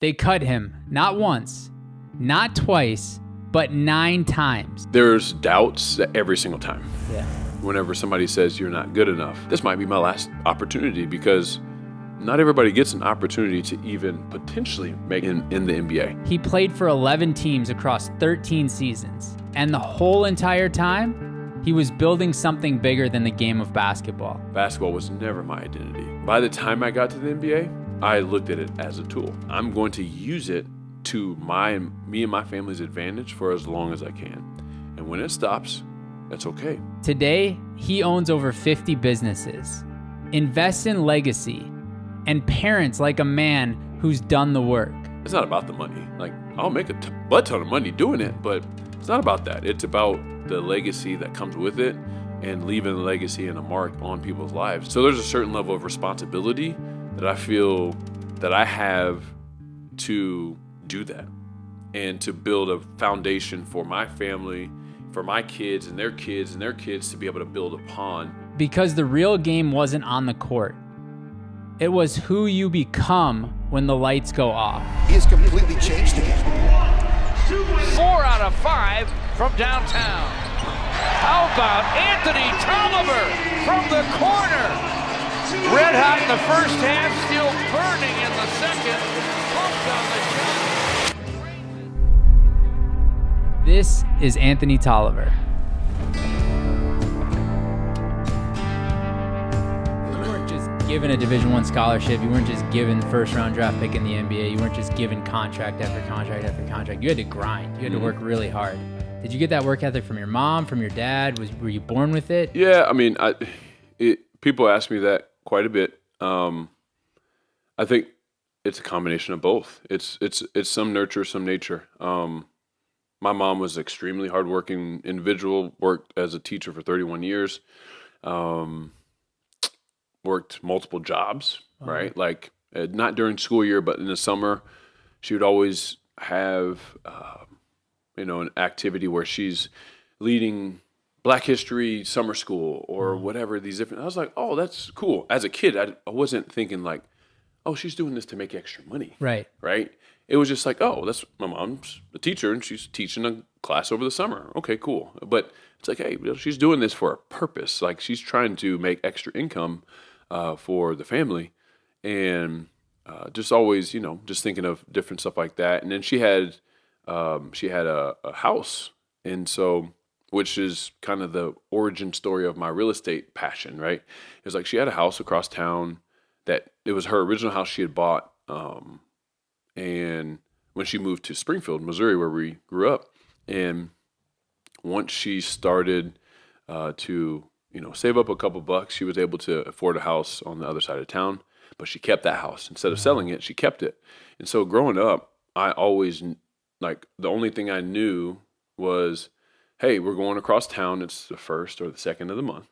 They cut him not once, not twice, but 9 times. There's doubts every single time. Yeah. Whenever somebody says you're not good enough, this might be my last opportunity, because not everybody gets an opportunity to even potentially make it in the NBA. He played for 11 teams across 13 seasons. And the whole entire time, he was building something bigger than the game of basketball. Basketball was never my identity. By the time I got to the NBA, I looked at it as a tool. I'm going to use it to me and my family's advantage for as long as I can. And when it stops, that's okay. Today, he owns over 50 businesses, invests in legacy, and parents like a man who's done the work. It's not about the money. Like, I'll make a butt ton of money doing it, but it's not about that. It's about the legacy that comes with it and leaving a legacy and a mark on people's lives. So there's a certain level of responsibility that I feel that I have to do that and to build a foundation for my family, for my kids and their kids and their kids to be able to build upon. Because the real game wasn't on the court. It was who you become when the lights go off. He has completely changed the game. 4 out of 5 from downtown. How about Anthony Tolliver from the corner? Red hot in the first half, still burning in the second. Pumped on the shot. This is Anthony Tolliver. You weren't just given a Division I scholarship. You weren't just given the first-round draft pick in the NBA. You weren't just given contract after contract after contract. You had to grind. You had to work really hard. Did you get that work ethic from your mom, from your dad? Were you born with it? Yeah, I mean, people ask me that quite a bit. I think it's a combination of both. It's some nurture, some nature. My mom was an extremely hardworking individual, worked as a teacher for 31 years, worked multiple jobs, right? Like, not during school year, but in the summer, she would always have, an activity where she's leading Black History summer school or whatever, these different, I was like, oh, that's cool. As a kid, I wasn't thinking like, oh, she's doing this to make extra money. Right. It was just like, oh, that's my mom's a teacher and she's teaching a class over the summer. Okay, cool. But it's like, hey, she's doing this for a purpose. Like, she's trying to make extra income for the family. And just always, just thinking of different stuff like that. And then she had a house. And so, which is kind of the origin story of my real estate passion, right? It was like she had a house across town that it was her original house she had bought. And when she moved to Springfield, Missouri, where we grew up, and once she started to, save up a couple bucks, she was able to afford a house on the other side of town, but she kept that house. Instead of selling it, she kept it. And so growing up, I always, like, the only thing I knew was, hey, we're going across town. It's the 1st or the 2nd of the month.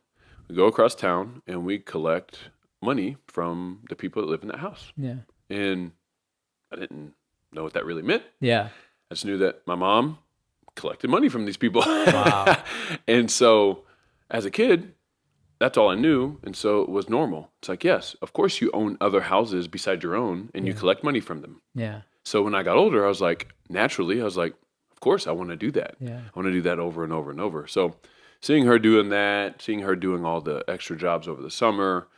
We go across town and we collect money from the people that live in that house. Yeah. And I didn't know what that really meant. Yeah. I just knew that my mom collected money from these people. Wow. And so as a kid, that's all I knew. And so it was normal. It's like, yes, of course you own other houses beside your own and you collect money from them. Yeah. So when I got older, I was like, of course I want to do that. Yeah. I want to do that over and over and over. So seeing her doing that, seeing her doing all the extra jobs over the summer,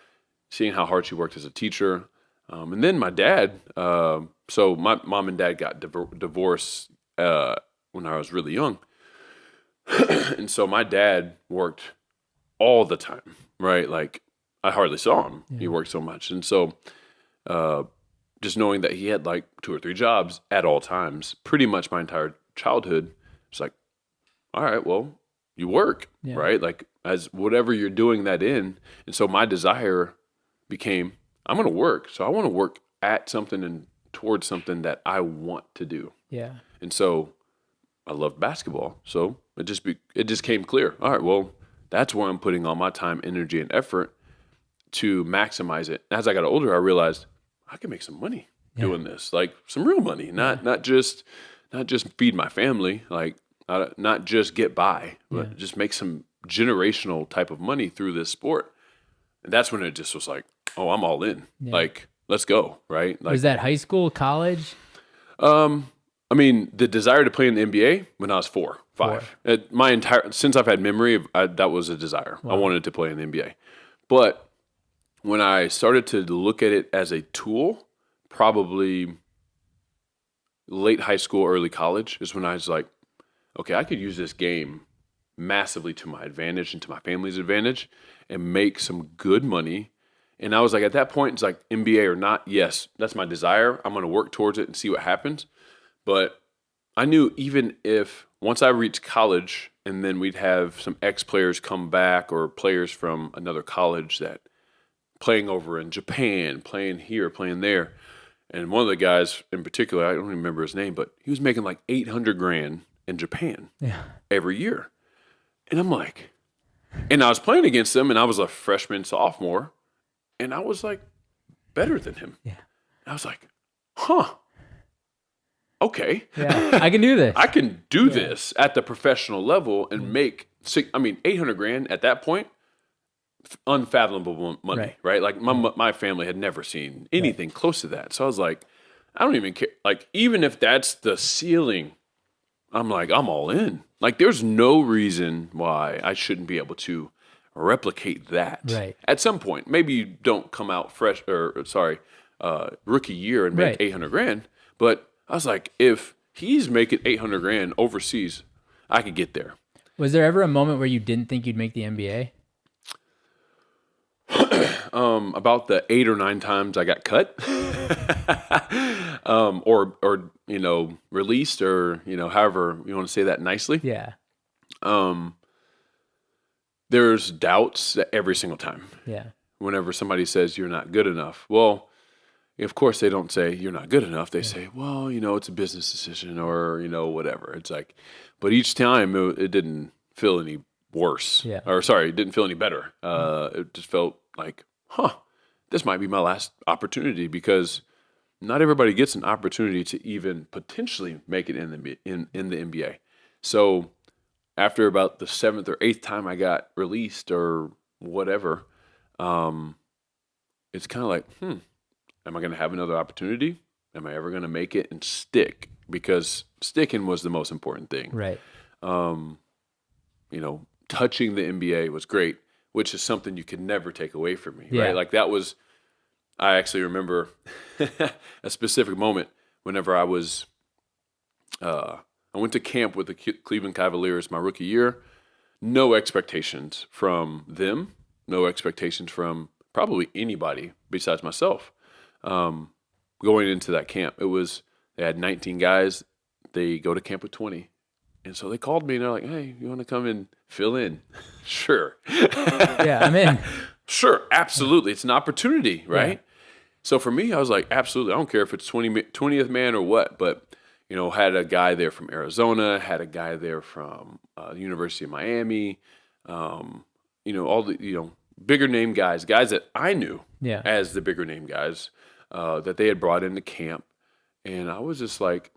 seeing how hard she worked as a teacher. And then my dad, so my mom and dad got divorced when I was really young. And so my dad worked all the time, right? Like, I hardly saw him. Yeah. He worked so much. And so just knowing that he had like 2 or 3 jobs at all times, pretty much my entire childhood, it's like, all right, well, you work, right? Like, as whatever you're doing that in. And so my desire became, I'm going to work. So I want to work at something and towards something that I want to do. Yeah. And so I loved basketball. So it just came clear. All right, well, that's where I'm putting all my time, energy, and effort to maximize it. As I got older, I realized I can make some money doing this, like some real money, not just feed my family, like not just get by, but just make some generational type of money through this sport. And that's when it just was like, oh, I'm all in. Yeah. Like, let's go, right? Like, was that high school, college? I mean, the desire to play in the NBA when I was 5. Since I've had memory, that was a desire. Wow. I wanted to play in the NBA. But when I started to look at it as a tool, probably late high school, early college is when I was like, okay, I could use this game massively to my advantage and to my family's advantage and make some good money. And I was like, at that point, it's like NBA or not. Yes, that's my desire. I'm going to work towards it and see what happens. But I knew even if once I reached college and then we'd have some ex-players come back or players from another college that playing over in Japan, playing here, playing there. And one of the guys in particular, I don't even remember his name, but he was making like $800,000 in Japan every year. And I'm like, and I was playing against him and I was a freshman, sophomore, and I was like better than him. Yeah. I was like, huh. Okay. Yeah, I can do this. I can do this at the professional level and make, $800,000 at that point, unfathomable money, right? Like my family had never seen anything close to that. So I was like, I don't even care. Like, even if that's the ceiling, I'm like, I'm all in. Like, there's no reason why I shouldn't be able to replicate that at some point. Maybe you don't come out rookie year and make $800,000, but I was like, if he's making $800,000 overseas, I could get there. Was there ever a moment where you didn't think you'd make the NBA? About the 8 or 9 times I got cut, or released, or however you want to say that nicely. Yeah. There's doubts every single time. Yeah. Whenever somebody says you're not good enough, well, of course they don't say you're not good enough. They say, well, it's a business decision, or whatever. It's like, but each time it didn't feel any worse. Yeah. Or sorry, it didn't feel any better. It just felt like, this might be my last opportunity, because not everybody gets an opportunity to even potentially make it in the NBA. So after about the 7th or 8th time I got released or whatever, it's kind of like, am I going to have another opportunity? Am I ever going to make it and stick? Because sticking was the most important thing. Right. Touching the NBA was great, which is something you could never take away from me, Yeah. right? Like, that was, I actually remember a specific moment whenever I was, I went to camp with the Cleveland Cavaliers my rookie year. No expectations from them, no expectations from probably anybody besides myself. Going into that camp, they had 19 guys. They go to camp with 20. And so they called me and they're like, hey, you want to come and fill in? Sure. Yeah, I'm in. Sure, absolutely. It's an opportunity, right? Yeah. So for me, I was like, absolutely. I don't care if it's 20th man or what, but, had a guy there from Arizona, had a guy there from the University of Miami, all the, bigger name guys that I knew as the bigger name guys that they had brought into camp. And I was just like,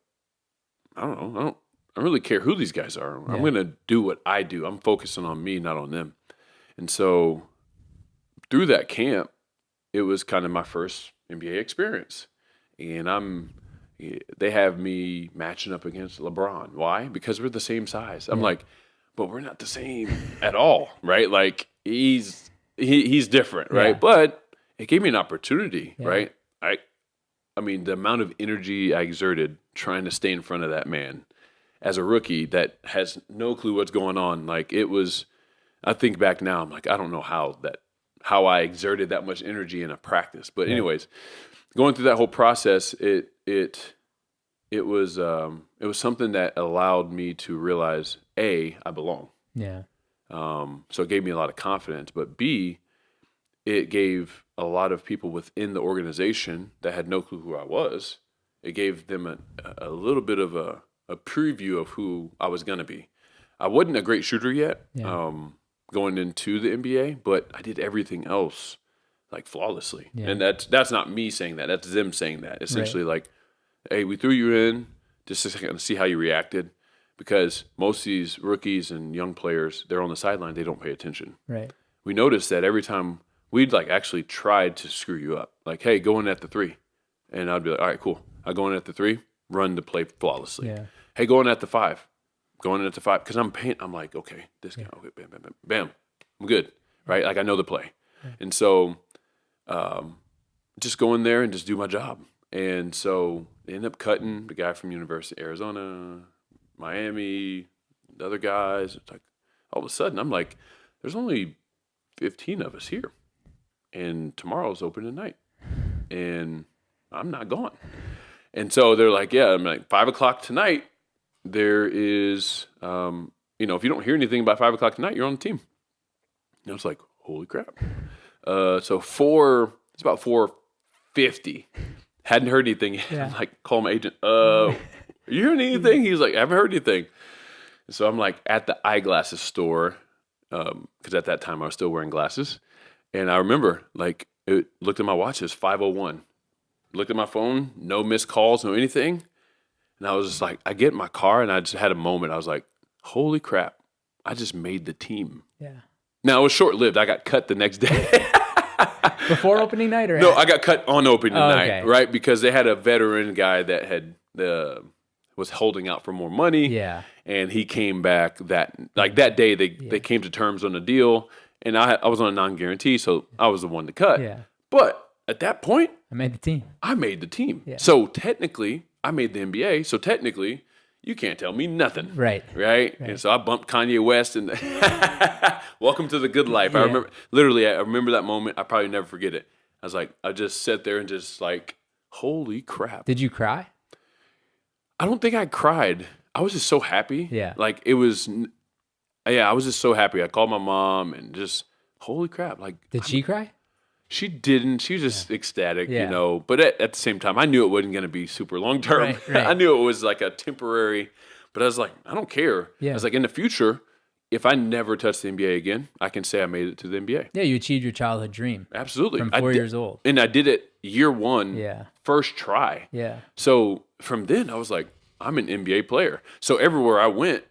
I don't really care who these guys are. I'm going to do what I do. I'm focusing on me, not on them. And so through that camp, it was kind of my first NBA experience. And they have me matching up against LeBron. Why? Because we're the same size. I'm like, but we're not the same at all, right? Like, he's different, right? Yeah. But it gave me an opportunity, right? I mean, the amount of energy I exerted trying to stay in front of that man as a rookie that has no clue what's going on. Like, it was, I think back now, I'm like, I don't know how I exerted that much energy in a practice. But anyways, going through that whole process, it was something that allowed me to realize, A, I belong. Yeah. So it gave me a lot of confidence, but B, it gave a lot of people within the organization that had no clue who I was. It gave them a little bit of a preview of who I was going to be. I wasn't a great shooter yet going into the NBA, but I did everything else like flawlessly. Yeah. And that's not me saying that. That's them saying that. Essentially, like, hey, we threw you in just to see how you reacted, because most of these rookies and young players, they're on the sideline. They don't pay attention. Right. We noticed that every time we'd like actually tried to screw you up. Like, hey, go in at the 3. And I'd be like, all right, cool. I go in at the 3, run the play flawlessly. Yeah. Hey, going at the 5. Because I'm like, okay, this guy, okay, bam, bam, bam, bam. I'm good, right? Like I know the play. Right. And so just go in there and just do my job. And so they end up cutting the guy from University of Arizona, Miami, the other guys. It's like all of a sudden I'm like, there's only 15 of us here. And tomorrow's open at night. And I'm not going. And so they're like, yeah, I'm like 5 o'clock tonight. There is, if you don't hear anything by 5 o'clock tonight, you're on the team. And I was like, holy crap. So it's about 4:50. Hadn't heard anything. Yeah. I'm like, call my agent. Are you hearing anything? He's like, I haven't heard anything. And so I'm like at the eyeglasses store, because at that time I was still wearing glasses. And I remember, like, it looked at my watch, it was 5:01. Looked at my phone, no missed calls, no anything. And I was just like, I get in my car and I just had a moment. I was like, holy crap, I just made the team. Yeah. Now, it was short-lived. I got cut the next day. Before opening night or No, I got cut on opening night, okay. right? Because they had a veteran guy that had was holding out for more money. Yeah. And he came back that day. They came to terms on a deal, and I was on a non-guarantee, so I was the one to cut. Yeah. But at that point, I made the team. I made the team. Yeah. So technically, I made the NBA. So technically, you can't tell me nothing. Right. And so I bumped Kanye West and welcome to the good life. Yeah. I remember that moment. I probably never forget it. I was like, I just sat there and just like, holy crap. Did you cry? I don't think I cried. I was just so happy. Yeah. Like I was just so happy. I called my mom and just, holy crap. Like, Did she cry? She didn't. She was just ecstatic, Yeah. But at the same time, I knew it wasn't going to be super long term. Right. I knew it was like a temporary, but I was like, I don't care. Yeah. I was like, in the future, if I never touch the NBA again, I can say I made it to the NBA. Yeah, you achieved your childhood dream. Absolutely. From 4 years old. And I did it year one, Yeah. first try. Yeah. So from then, I was like, I'm an NBA player. So everywhere I went,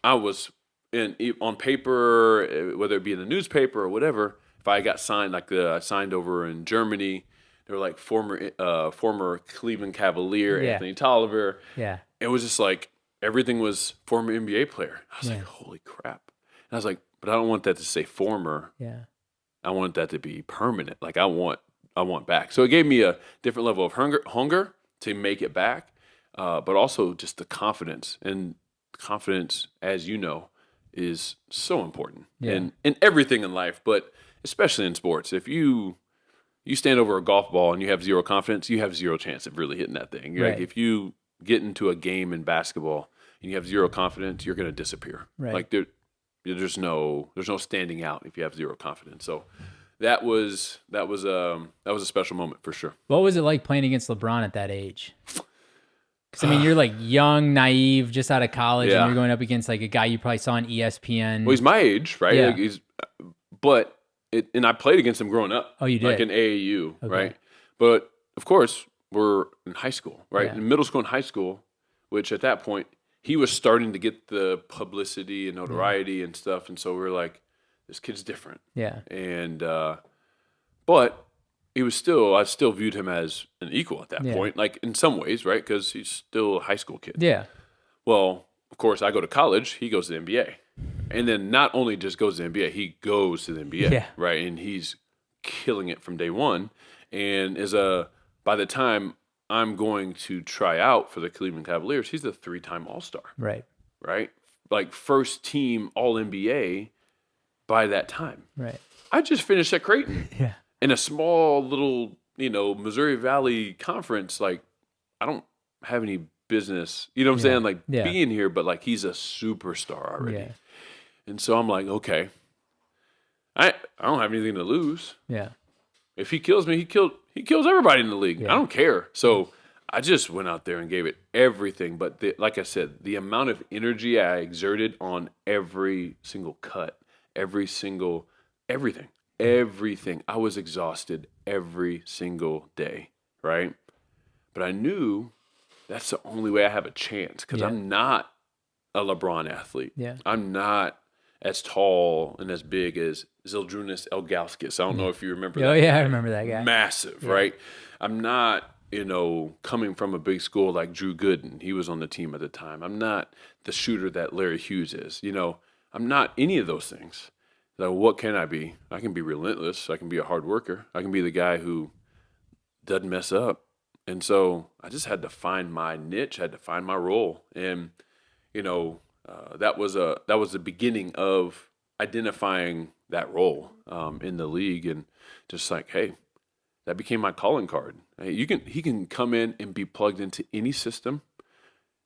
I was on paper, whether it be in the newspaper or whatever. If I got signed, I signed over in Germany, they were like former Cleveland Cavalier, Yeah. Anthony Tolliver. Yeah. It was just like everything was former NBA player. I was Yeah. like, holy crap. And I was like, but I don't want that to say former. Yeah. I want that to be permanent. Like I want back. So it gave me a different level of hunger to make it back, but also just the confidence. And confidence, as you know, is so important in everything in life, but especially in sports. If you stand over a golf ball and you have zero confidence, you have zero chance of really hitting that thing. Right. Like if you get into a game in basketball and you have zero confidence, you're going to disappear. Right. Like there's no standing out if you have zero confidence. So that was a special moment for sure. What was it like playing against LeBron at that age? Because, I mean, you're like young, naive, just out of college, Yeah. and you're going up against like a guy you probably saw on ESPN. Well, he's my age, right? Yeah. Like and I played against him growing up. Oh, you did? Like in AAU, Okay. right? But of course, we're in high school, right? Yeah. In middle school and high school, which at that point, he was starting to get the publicity and notoriety and stuff. And so we were like, this kid's different. Yeah. And, but I still viewed him as an equal at that Yeah. point, like in some ways, right? Because he's still a high school kid. Yeah. Well, of course, I go to college, he goes to the NBA. And then not only just goes to the NBA, he goes to the NBA, Yeah. right? And he's killing it from day one. And by the time I'm going to try out for the Cleveland Cavaliers, he's a 3-time All-Star, Right. right? Like first team All-NBA by that time. Right. I just finished at Creighton Yeah. in a small little, Missouri Valley conference. Like, I don't have any business, you know what I'm saying? Like being here, but like he's a superstar already. Yeah. And so I'm like, okay, I don't have anything to lose. Yeah. If he kills me, he kills everybody in the league. Yeah. I don't care. So I just went out there and gave it everything. But like I said, the amount of energy I exerted on every single cut, everything. I was exhausted every single day, right? But I knew that's the only way I have a chance because I'm not a LeBron athlete. Yeah. I'm not as tall and as big as Zildrunas Ilgauskas. I don't know if you remember that. Oh, yeah, I remember that guy. Massive, right? I'm not coming from a big school like Drew Gooden, he was on the team at the time. I'm not the shooter that Larry Hughes is. I'm not any of those things. So what can I be? I can be relentless. I can be a hard worker. I can be the guy who doesn't mess up. And so I just had to find my niche, had to find my role. And, that was the beginning of identifying that role in the league, and just like, hey, that became my calling card. Hey, he can come in and be plugged into any system.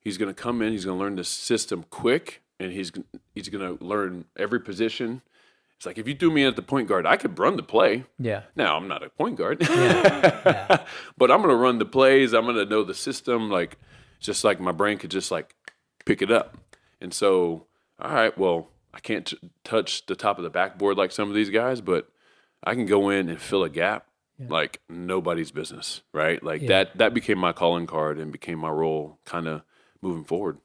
He's going to come in, he's going to learn the system quick, and he's going to learn every position. It's like, if you threw me at the point guard, I could run the play. Yeah. Now, I'm not a point guard. Yeah. But I'm going to run the plays. I'm going to know the system. Like, just like my brain could just like pick it up. And so, all right, well, I can't touch the top of the backboard like some of these guys, but I can go in and fill a gap like nobody's business, right? Like that became my calling card and became my role kind of moving forward.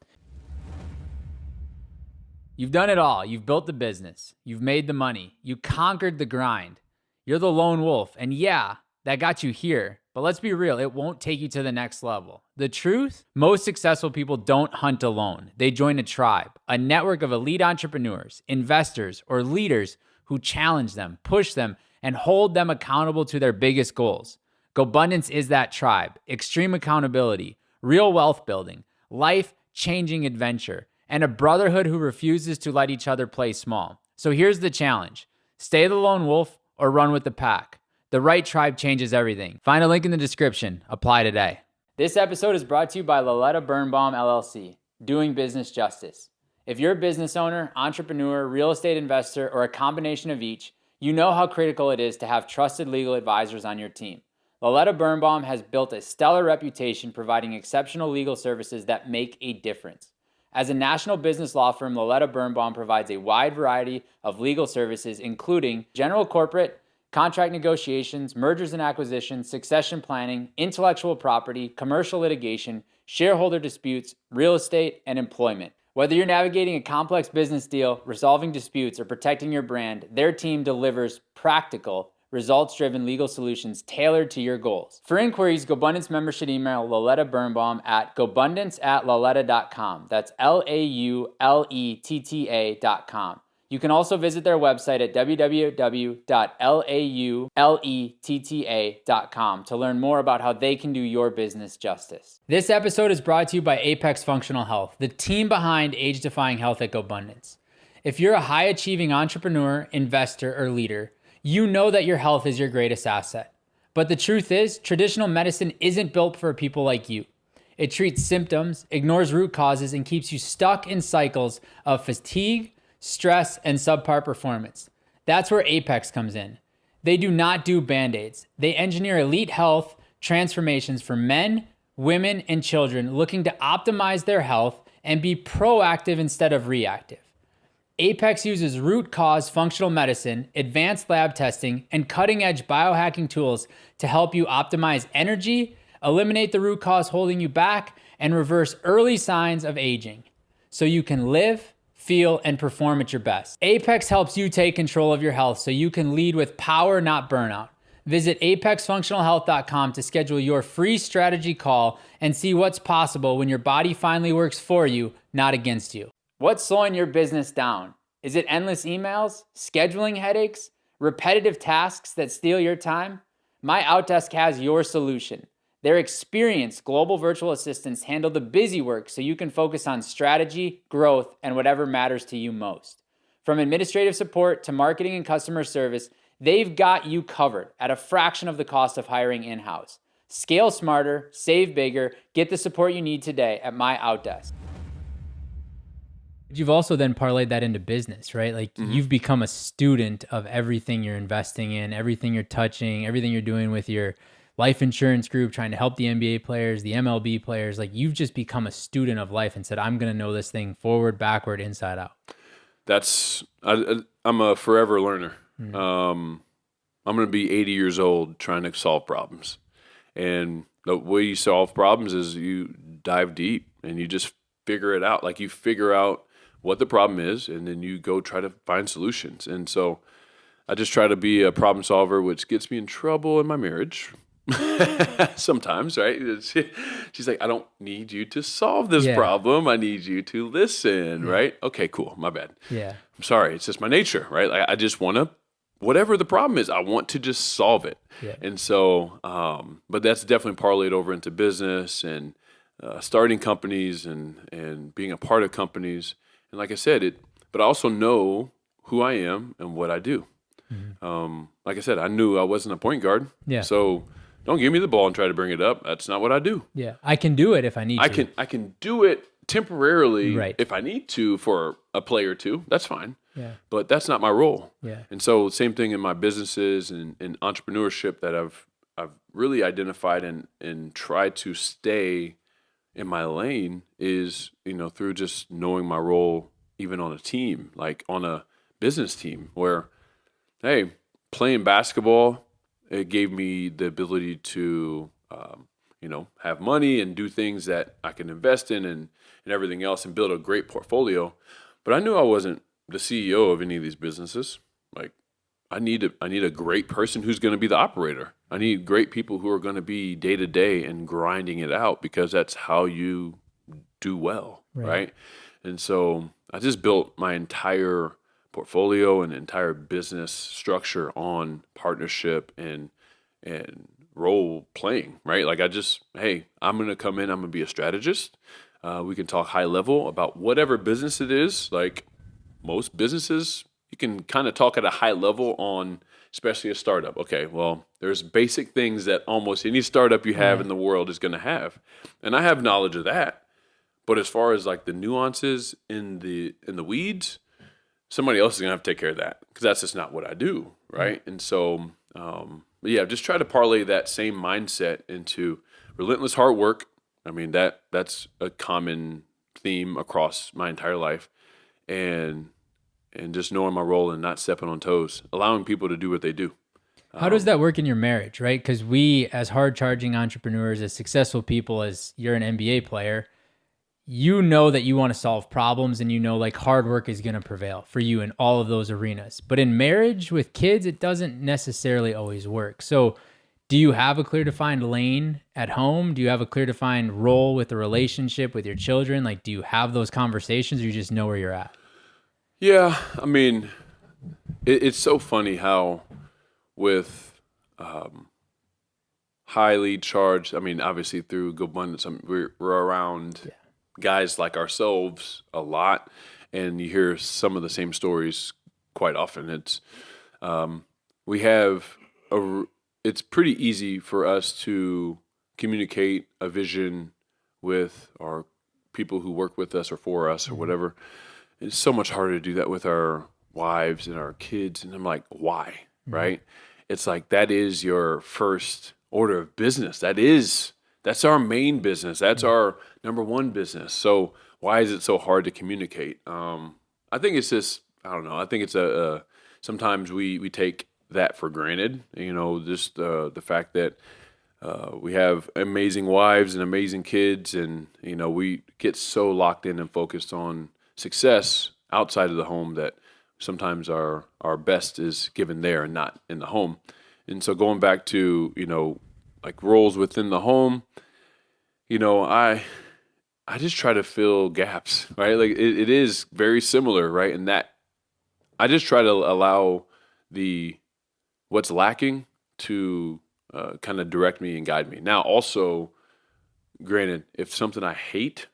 You've done it all. You've built the business. You've made the money. You conquered the grind. You're the lone wolf. And yeah, that got you here. But let's be real, it won't take you to the next level. The truth, most successful people don't hunt alone. They join a tribe, a network of elite entrepreneurs, investors, or leaders who challenge them, push them, and hold them accountable to their biggest goals. Gobundance is that tribe. Extreme accountability, real wealth building, life-changing adventure, and a brotherhood who refuses to let each other play small. So here's the challenge. Stay the lone wolf or run with the pack. The right tribe changes everything. Find a link in the description. Apply today. This episode is brought to you by Loletta Birnbaum, LLC, doing business justice. If you're a business owner, entrepreneur, real estate investor, or a combination of each, you know how critical it is to have trusted legal advisors on your team. Loletta Birnbaum has built a stellar reputation providing exceptional legal services that make a difference. As a national business law firm, Loletta Birnbaum provides a wide variety of legal services, including general corporate, contract negotiations, mergers and acquisitions, succession planning, intellectual property, commercial litigation, shareholder disputes, real estate, and employment. Whether you're navigating a complex business deal, resolving disputes, or protecting your brand, their team delivers practical, results-driven legal solutions tailored to your goals. For inquiries, Gobundance members should email Loletta Birnbaum at gobundance@loletta.com. That's LAULETTA.com. You can also visit their website at www.lauletta.com to learn more about how they can do your business justice. This episode is brought to you by Apex Functional Health, the team behind age-defying health at Gobundance. If you're a high-achieving entrepreneur, investor, or leader, you know that your health is your greatest asset. But the truth is, traditional medicine isn't built for people like you. It treats symptoms, ignores root causes, and keeps you stuck in cycles of fatigue, stress, and subpar performance. That's where Apex comes in. They do not do Band-Aids. They engineer elite health transformations for men, women, and children looking to optimize their health and be proactive instead of reactive. Apex uses root cause functional medicine, advanced lab testing, and cutting-edge biohacking tools to help you optimize energy, eliminate the root cause holding you back, and reverse early signs of aging so you can live, feel, and perform at your best. Apex helps you take control of your health so you can lead with power, not burnout. Visit apexfunctionalhealth.com to schedule your free strategy call and see what's possible when your body finally works for you, not against you. What's slowing your business down? Is it endless emails, scheduling headaches, repetitive tasks that steal your time? My Outdesk has your solution. Their experienced global virtual assistants handle the busy work so you can focus on strategy, growth, and whatever matters to you most. From administrative support to marketing and customer service, they've got you covered at a fraction of the cost of hiring in-house. Scale smarter, save bigger, get the support you need today at My Outdesk. You've also then parlayed that into business, right? Like you've become a student of everything you're investing in, everything you're touching, everything you're doing with your life insurance group, trying to help the NBA players, the MLB players. Like you've just become a student of life and said, I'm going to know this thing forward, backward, inside out. I'm a forever learner. I'm going to be 80 years old trying to solve problems. And the way you solve problems is you dive deep and you just figure it out. Like you figure out what the problem is, and then you go try to find solutions. And so I just try to be a problem solver, which gets me in trouble in my marriage. Sometimes, right? She's like, I don't need you to solve this Yeah. problem. I need you to listen, right? Okay, cool. My bad. Yeah. I'm sorry. It's just my nature, right? Like, I just want to, whatever the problem is, I want to just solve it. Yeah. And so, but that's definitely parlayed over into business and starting companies and being a part of companies. And like I said, but I also know who I am and what I do. Like I said, I knew I wasn't a point guard. Yeah. So don't give me the ball and try to bring it up. That's not what I do. Yeah. I can do it if I need to. I can do it temporarily Right. if I need to for a play or two. That's fine. Yeah. But that's not my role. Yeah. And so same thing in my businesses and entrepreneurship that I've really identified and tried to stay in my lane is, through just knowing my role even on a team, like on a business team where, hey, playing basketball, it gave me the ability to, have money and do things that I can invest in and everything else and build a great portfolio. But I knew I wasn't the CEO of any of these businesses. Like, I need a great person who's going to be the operator. I need great people who are going to be day to day and grinding it out because that's how you do well, right? And so I just built my entire portfolio and entire business structure on partnership and role playing, right? Like hey, I'm going to come in, I'm going to be a strategist. We can talk high level about whatever business it is. Like most businesses, you can kind of talk at a high level on, especially a startup. Okay, well, there's basic things that almost any startup you have in the world is going to have. And I have knowledge of that. But as far as like the nuances in the weeds, somebody else is going to have to take care of that because that's just not what I do, right? And so, just try to parlay that same mindset into relentless hard work. I mean, that's a common theme across my entire life. And just knowing my role and not stepping on toes, allowing people to do what they do. How does that work in your marriage, right? Because we, as hard-charging entrepreneurs, as successful people, as you're an NBA player, you know that you want to solve problems and like hard work is going to prevail for you in all of those arenas. But in marriage with kids, it doesn't necessarily always work. So do you have a clear defined lane at home? Do you have a clear defined role with the relationship with your children? Like, do you have those conversations or you just know where you're at? Yeah, I mean, it's so funny how with highly charged, I mean, obviously through Gobundance, we're around guys like ourselves a lot, and you hear some of the same stories quite often. It's it's pretty easy for us to communicate a vision with our people who work with us or for us or whatever. It's so much harder to do that with our wives and our kids. And I'm like, why? Right? It's like, that is your first order of business. That's our main business. That's our number one business. So why is it so hard to communicate? I think it's just, I don't know. I think it's sometimes we take that for granted, just the fact that we have amazing wives and amazing kids, and we get so locked in and focused on success outside of the home that sometimes our best is given there and not in the home. And so going back to like roles within the home, I just try to fill gaps, right? Like it is very similar, right? And that I just try to allow what's lacking to kind of direct me and guide me. Now, also, granted, if something I hate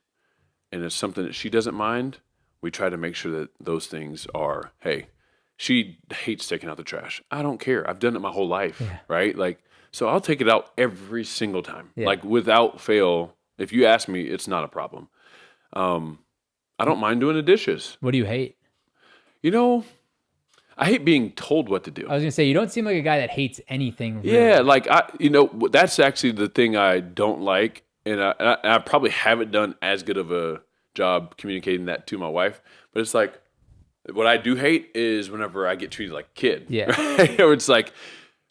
and it's something that she doesn't mind, we try to make sure that those things are, hey, she hates taking out the trash. I don't care. I've done it my whole life, right? Like, so I'll take it out every single time, like without fail. If you ask me, it's not a problem. I don't mind doing the dishes. What do you hate? I hate being told what to do. I was going to say, you don't seem like a guy that hates anything. Really. Yeah, like that's actually the thing I don't like, and I probably haven't done as good of a job communicating that to my wife. But it's like, what I do hate is whenever I get treated like a kid. Yeah. Right? Or it's like,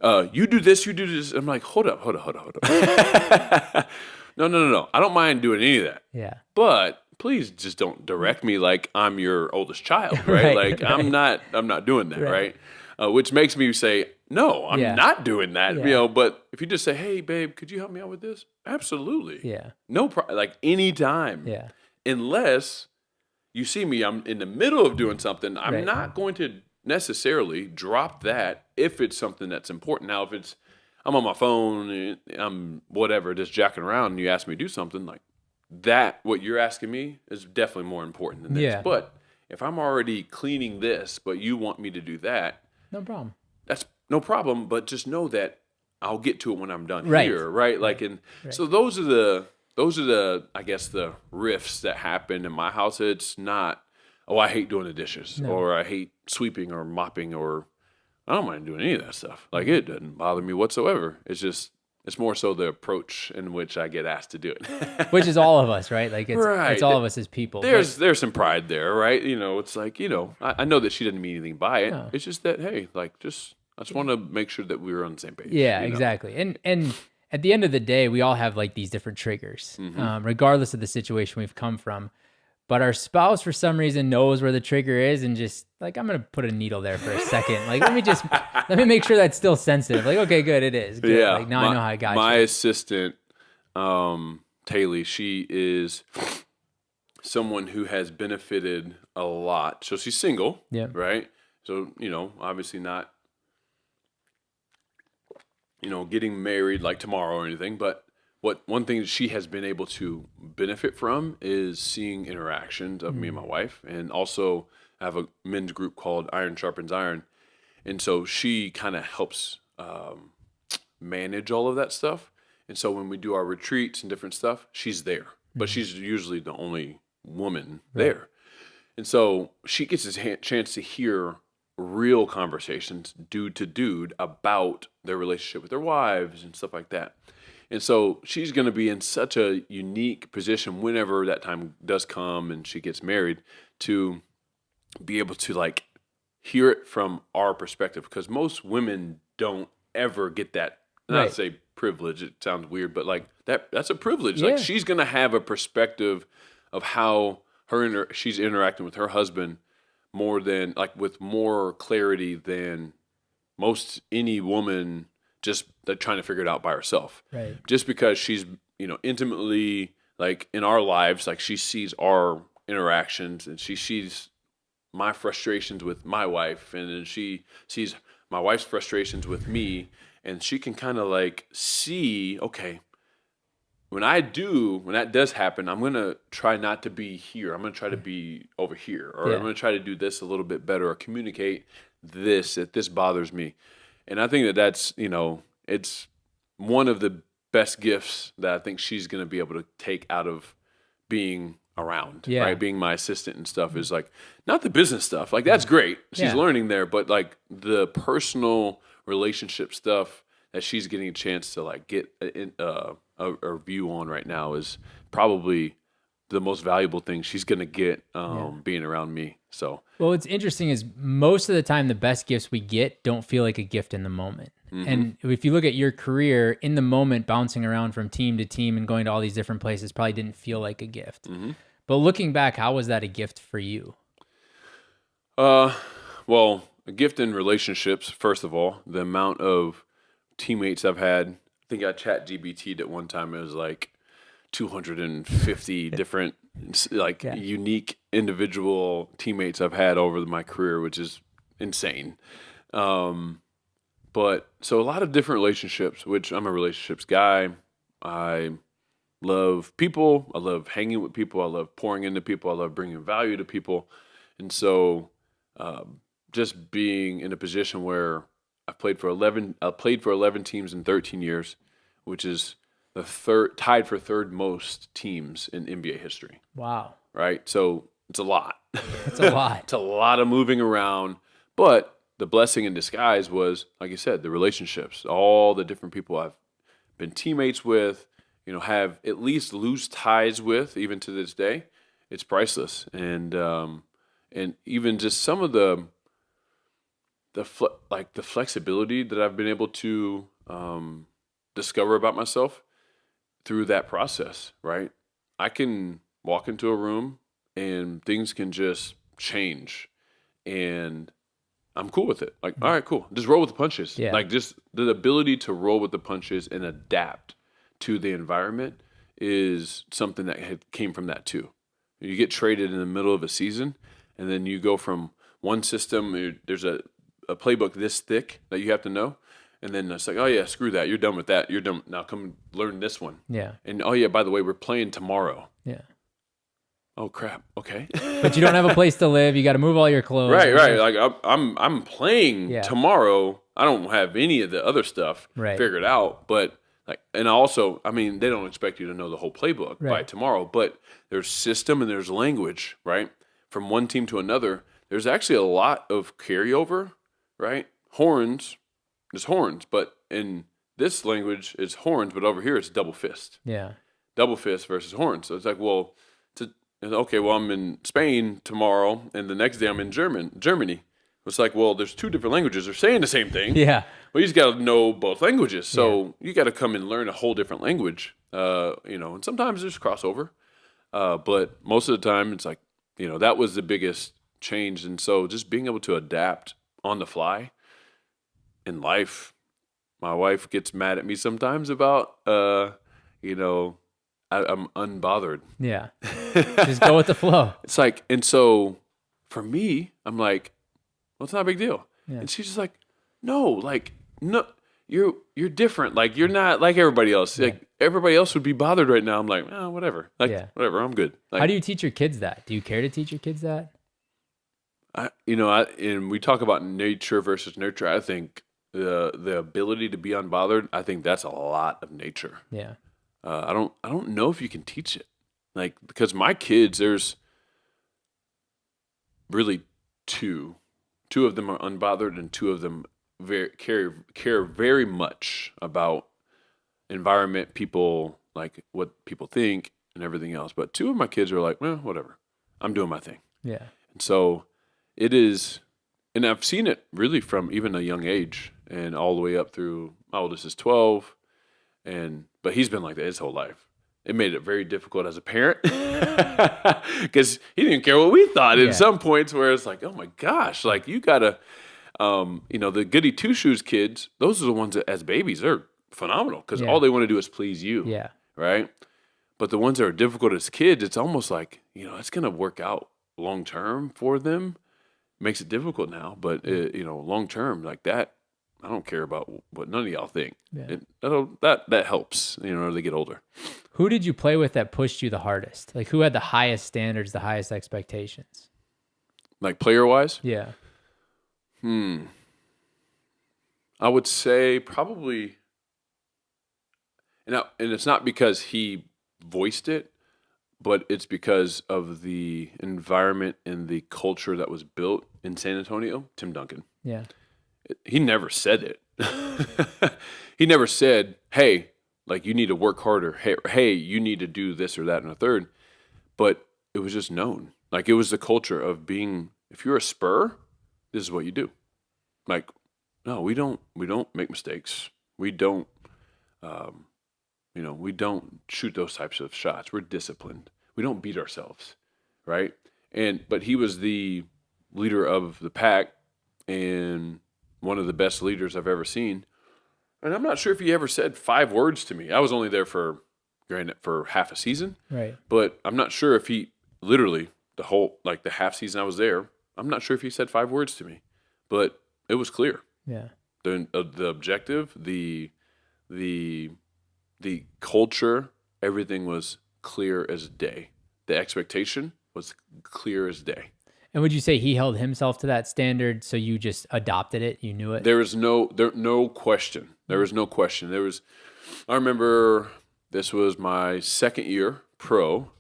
you do this, you do this. I'm like, hold up. No. I don't mind doing any of that. Yeah. But please just don't direct me like I'm your oldest child, right? I'm not doing that, right? which makes me say, no, I'm not doing that. Yeah. But if you just say, hey, babe, could you help me out with this? Absolutely. Yeah. No problem. Like anytime. Yeah. Unless you see me, I'm in the middle of doing something. I'm Right. not going to necessarily drop that if it's something that's important. Now, if I'm on my phone, I'm whatever, just jacking around, and you ask me to do something like that, what you're asking me is definitely more important than this. Yeah. But if I'm already cleaning this, but you want me to do that, No problem. that's no problem. But just know that I'll get to it when I'm done Right. here, right? Like, and so those are the I guess the rifts that happen in my house. It's not, oh, I hate doing the dishes, or I hate sweeping or mopping, or I don't mind doing any of that stuff. Like, it doesn't bother me whatsoever. It's more so the approach in which I get asked to do it. Which is all of us, right? Like it's Right. all of us as people. There's some pride there, right? It's like, I know that she didn't mean anything by it. No. It's just that, hey, like, I just want to make sure that we were on the same page. Yeah, exactly. And at the end of the day, we all have like these different triggers, regardless of the situation we've come from. But our spouse, for some reason, knows where the trigger is, and just like, I'm gonna put a needle there for a second. Like, let me make sure that's still sensitive. Like, okay, good, it is. Good. Yeah. Like, now I know how I got my you. assistant, Taylor, she is someone who has benefited a lot. So she's single, Yeah. right? So, obviously not, getting married like tomorrow or anything, but one thing that she has been able to benefit from is seeing interactions of me and my wife. And also I have a men's group called Iron Sharpens Iron. And so she kind of helps manage all of that stuff. And so when we do our retreats and different stuff, she's there. But she's usually the only woman there. And so she gets a chance to hear real conversations, dude to dude, about their relationship with their wives and stuff like that. And so she's going to be in such a unique position whenever that time does come and she gets married, to be able to like hear it from our perspective, because most women don't ever get that. Not to say privilege, it sounds weird, but like that's a privilege. Yeah. Like, she's going to have a perspective of how she's interacting with her husband more than, like, with more clarity than most any woman just trying to figure it out by herself. Right. Just because she's, intimately, like, in our lives, like, she sees our interactions and she sees my frustrations with my wife, and then she sees my wife's frustrations with me, and she can kind of like see, okay, when that does happen, I'm going to try not to be here. I'm going to try to be over here, or I'm going to try to do this a little bit better, or communicate this, if this bothers me. And I think that's, it's one of the best gifts that I think she's going to be able to take out of being around, right? Being my assistant and stuff is like, not the business stuff. Like, that's great. She's learning there, but like the personal relationship stuff that she's getting a chance to like get a view on right now is probably the most valuable thing she's going to get being around me. So, well, what's interesting is most of the time, the best gifts we get don't feel like a gift in the moment. And if you look at your career, in the moment, bouncing around from team to team and going to all these different places probably didn't feel like a gift. But looking back, how was that a gift for you? Well, a gift in relationships, first of all, the amount of teammates I've had. I think I ChatGPT'd at one time. It was like 250 different, like, unique individual teammates I've had over my career, which is insane. But so a lot of different relationships, which I'm a relationships guy. I love people. I love hanging with people. I love pouring into people. I love bringing value to people. And so just being in a position where I played for 11 teams in 13 years, which is tied for third most teams in NBA history. Wow. Right? So it's a lot. It's a lot. It's a lot of moving around. But the blessing in disguise was, like you said, the relationships, all the different people I've been teammates with, have at least loose ties with, even to this day. It's priceless. And even just some of the flexibility that I've been able to discover about myself through that process, right? I can walk into a room and things can just change, and I'm cool with it. Like, all right, cool. Just roll with the punches. Yeah. Like, just the ability to roll with the punches and adapt to the environment is something that came from that too. You get traded in the middle of a season, and then you go from one system. There's a playbook this thick that you have to know, and then it's like, oh yeah, screw that. You're done with that. You're done. Now come learn this one. Yeah. And oh yeah, by the way, we're playing tomorrow. Yeah. Oh crap. Okay. But you don't have a place to live. You got to move all your clothes. Right. Like I'm playing Yeah. tomorrow. I don't have any of the other stuff Right. figured out, but like, and also, I mean, they don't expect you to know the whole playbook by Right. tomorrow, but there's system and there's language, right? From one team to another, there's actually a lot of carryover, right? Horns, there's horns, but in this language, it's horns, but over here, it's double fist. Yeah. Double fist versus horns. So it's like, well, okay, well, I'm in Spain tomorrow, and the next day I'm in Germany. It's like, well, there's two different languages. They're saying the same thing. Yeah. Well, you just got to know both languages. So you got to come and learn a whole different language, and sometimes there's crossover. But most of the time, it's like, that was the biggest change. And so just being able to adapt on the fly in life. My wife gets mad at me sometimes about, I'm unbothered. Yeah. Just go with the flow. It's like, and so for me, I'm like, well, it's not a big deal. Yeah. And she's just like, no, you're different. Like, you're not like everybody else. Yeah. Like, everybody else would be bothered right now. I'm like, oh, whatever. Like, Yeah. whatever, I'm good. Like, How do you teach your kids that? Do you care to teach your kids that? and we talk about nature versus nurture. I think the ability to be unbothered, I think that's a lot of nature. Yeah. I don't know if you can teach it. Like, because my kids, there's really two of them are unbothered, and two of them care very much about environment, people, like what people think and everything else. But two of my kids are like, well, whatever, I'm doing my thing. Yeah. And so it is, and I've seen it really from even a young age and all the way up through, my oldest is 12, but he's been like that his whole life. It made it very difficult as a parent because he didn't care what we thought. Yeah. At some points where it's like, oh my gosh, like you gotta, the goody two shoes kids, those are the ones that as babies, they're phenomenal because Yeah. all they want to do is please you. Yeah. Right. But the ones that are difficult as kids, it's almost like, it's going to work out long term for them. Makes it difficult now, but long term like that, I don't care about what none of y'all think. Yeah. That helps, as they get older. Who did you play with that pushed you the hardest? Like, who had the highest standards, the highest expectations? Like player-wise? Yeah. I would say probably, and it's not because he voiced it, but it's because of the environment and the culture that was built in San Antonio. Tim Duncan. Yeah. He never said it. He never said, hey, like, you need to work harder. Hey, you need to do this or that and a third. But it was just known. Like, it was the culture of being, if you're a Spur, this is what you do. Like, no, we don't make mistakes. We don't, we don't shoot those types of shots. We're disciplined. We don't beat ourselves, right? But he was the leader of the pack and one of the best leaders I've ever seen. And I'm not sure if he ever said 5 words to me. I was only there for half a season. Right. But I'm not sure if he literally the half season I was there, I'm not sure if he said 5 words to me. But it was clear. Yeah. The objective, the culture, everything was clear as day. The expectation was clear as day. And would you say he held himself to that standard, so you just adopted it? You knew it? There was no question. There was no question. I remember this was my second year pro.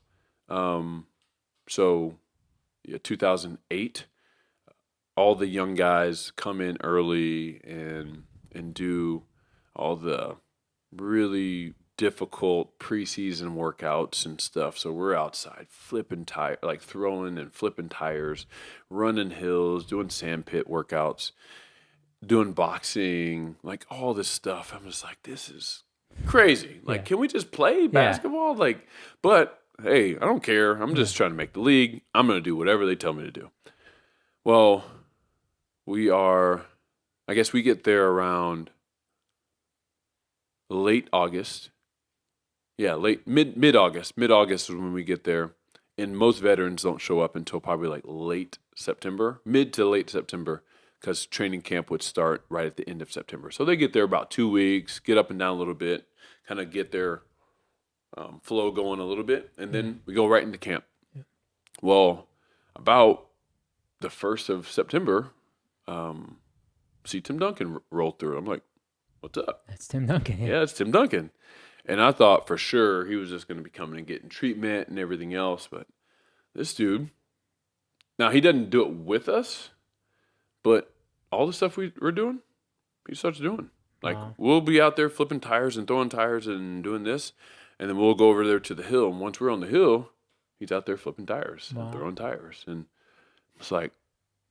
2008. All the young guys come in early and do all the really difficult preseason workouts and stuff. So we're outside throwing and flipping tires, running hills, doing sand pit workouts, doing boxing, like all this stuff. I'm just like, this is crazy. Like, Yeah. Can we just play basketball? But hey, I don't care. I'm just trying to make the league. I'm going to do whatever they tell me to do. Well, I guess we get there around late August. Yeah, mid-August. Mid-August is when we get there. And most veterans don't show up until probably like late September, mid to late September, because training camp would start right at the end of September. So they get there about 2 weeks, get up and down a little bit, kind of get their flow going a little bit, and then we go right into camp. Yeah. Well, about the 1st of September, see Tim Duncan roll through. I'm like, what's up? That's Tim Duncan. Yeah, it's Tim Duncan. And I thought for sure he was just going to be coming and getting treatment and everything else. But this dude, now he doesn't do it with us, but all the stuff we're doing, he starts doing. Like, we'll be out there flipping tires and throwing tires and doing this, and then we'll go over there to the hill. And once we're on the hill, he's out there flipping tires and throwing tires. And it's like,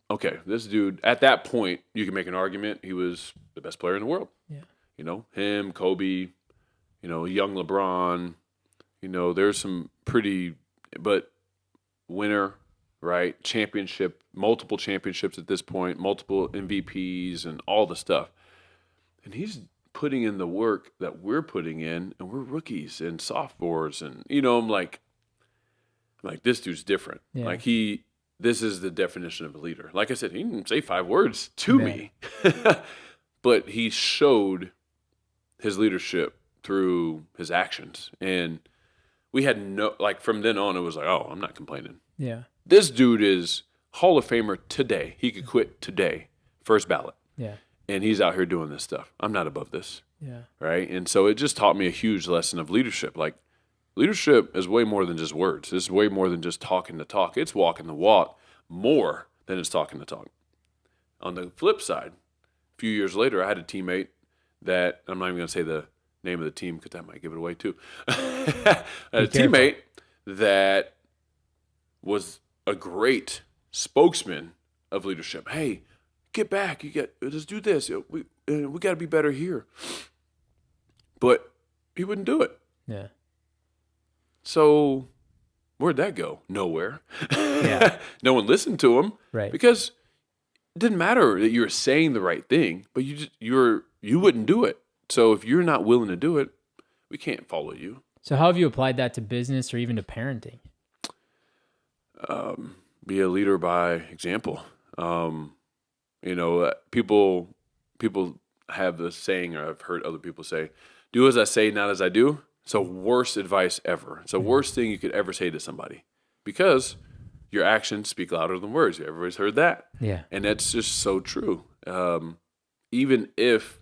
okay, this dude, at that point, you can make an argument he was the best player in the world. Yeah. You know, him, Kobe, you know, young LeBron, you know, there's some pretty, but winner, right? Championship, multiple championships at this point, multiple MVPs and all the stuff. And he's putting in the work that we're putting in, and we're rookies and sophomores. And, you know, I'm like, this dude's different. Yeah. Like this is the definition of a leader. Like I said, he didn't say 5 words to me, but he showed his leadership through his actions. And we had from then on, it was like, oh, I'm not complaining. Yeah. This dude is Hall of Famer today. He could quit today, first ballot. Yeah. And he's out here doing this stuff. I'm not above this. Yeah. Right. And so it just taught me a huge lesson of leadership. Like, leadership is way more than just words. It's way more than just talking the talk. It's walking the walk more than it's talking the talk. On the flip side, a few years later, I had a teammate that, I'm not even going to say the name of the team because that might give it away too. I had a teammate that was a great spokesman of leadership. Hey, get back. Let's do this. We got to be better here. But he wouldn't do it. Yeah. So where'd that go? Nowhere. Yeah. No one listened to him. Right. Because it didn't matter that you were saying the right thing, but you wouldn't do it. So if you're not willing to do it, we can't follow you. So how have you applied that to business or even to parenting? Be a leader by example. You know, people have the saying, or I've heard other people say, do as I say, not as I do. It's the worst advice ever. It's the worst thing you could ever say to somebody, because your actions speak louder than words. Everybody's heard that. Yeah. And that's just so true. Even if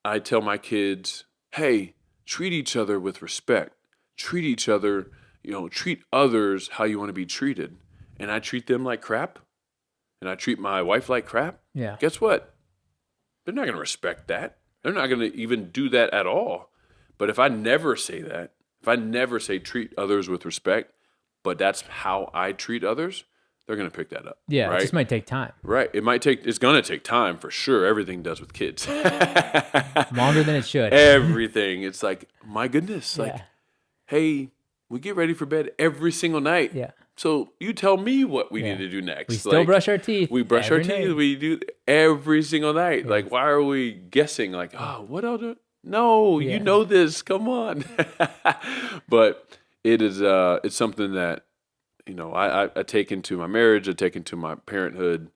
I tell my kids, hey, treat each other with respect, treat each other, treat others how you want to be treated. And I treat them like crap, and I treat my wife like crap. Yeah. Guess what? They're not going to respect that. They're not going to even do that at all. But if I never say that, if I never say treat others with respect, but that's how I treat others, they're going to pick that up. Yeah, right? It just might take time. Right. It's going to take time for sure. Everything does with kids. Longer than it should. Everything. It's like, my goodness. Yeah. Like, hey, we get ready for bed every single night. Yeah. So you tell me what we need to do next. We still brush our teeth. We brush our teeth. Night. We do every single night. Yeah. Like, why are we guessing? Like, oh, what I'll do? No, you know this. Come on. But it is. It's something that I take into my marriage. I take into my parenthood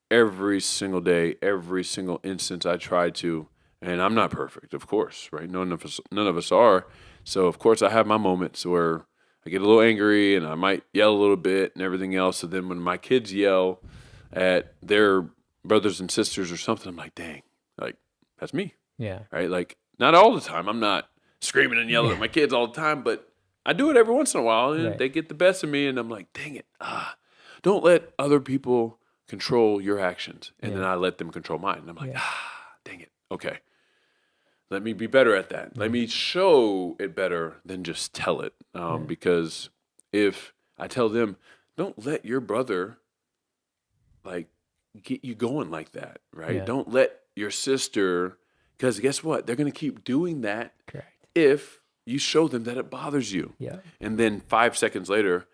every single day, every single instance. I try to, and I'm not perfect, of course, right? None of us are. So of course, I have my moments where I get a little angry and I might yell a little bit and everything else. So then when my kids yell at their brothers and sisters or something, I'm like, dang, like that's me. Yeah. Right. Like not all the time. I'm not screaming and yelling at my kids all the time, but I do it every once in a while and they get the best of me and I'm like, dang it. Don't let other people control your actions. And then I let them control mine. And I'm like, dang it. Okay. Let me be better at that. Let me show it better than just tell it. Because if I tell them, don't let your brother like get you going like that, right? Yeah. Don't let your sister, because guess what? They're going to keep doing that. Correct. If you show them that it bothers you. Yeah. And then 5 seconds later,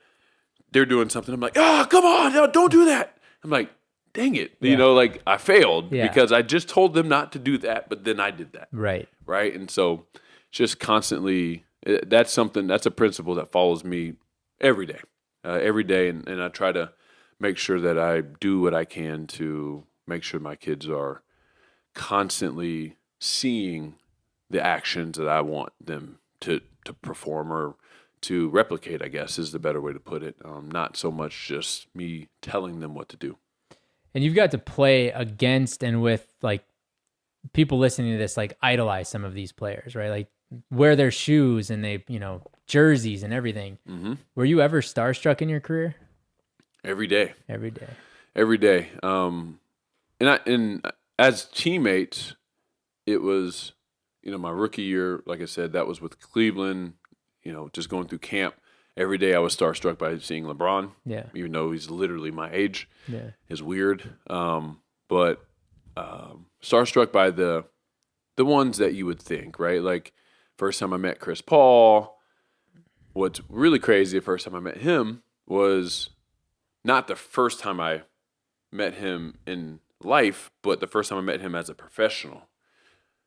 they're doing something. I'm like, come on, no, don't do that. I'm like, dang it, Yeah. like I failed Yeah. because I just told them not to do that, but then I did that. Right. Right. And so just constantly, that's a principle that follows me every day. And I try to make sure that I do what I can to make sure my kids are constantly seeing the actions that I want them to perform or to replicate, I guess is the better way to put it. Not so much just me telling them what to do. And you've got to play against and with like people listening to this, like idolize some of these players, right? Like wear their shoes and they, jerseys and everything. Mm-hmm. Were you ever starstruck in your career? Every day. Every day. Every day. And as teammates, it was, my rookie year, like I said, that was with Cleveland, just going through camp. Every day I was starstruck by seeing LeBron. Yeah. Even though he's literally my age. Yeah. It's weird. But starstruck by the ones that you would think, right? Like first time I met Chris Paul. What's really crazy, the first time I met him was not the first time I met him in life, but the first time I met him as a professional.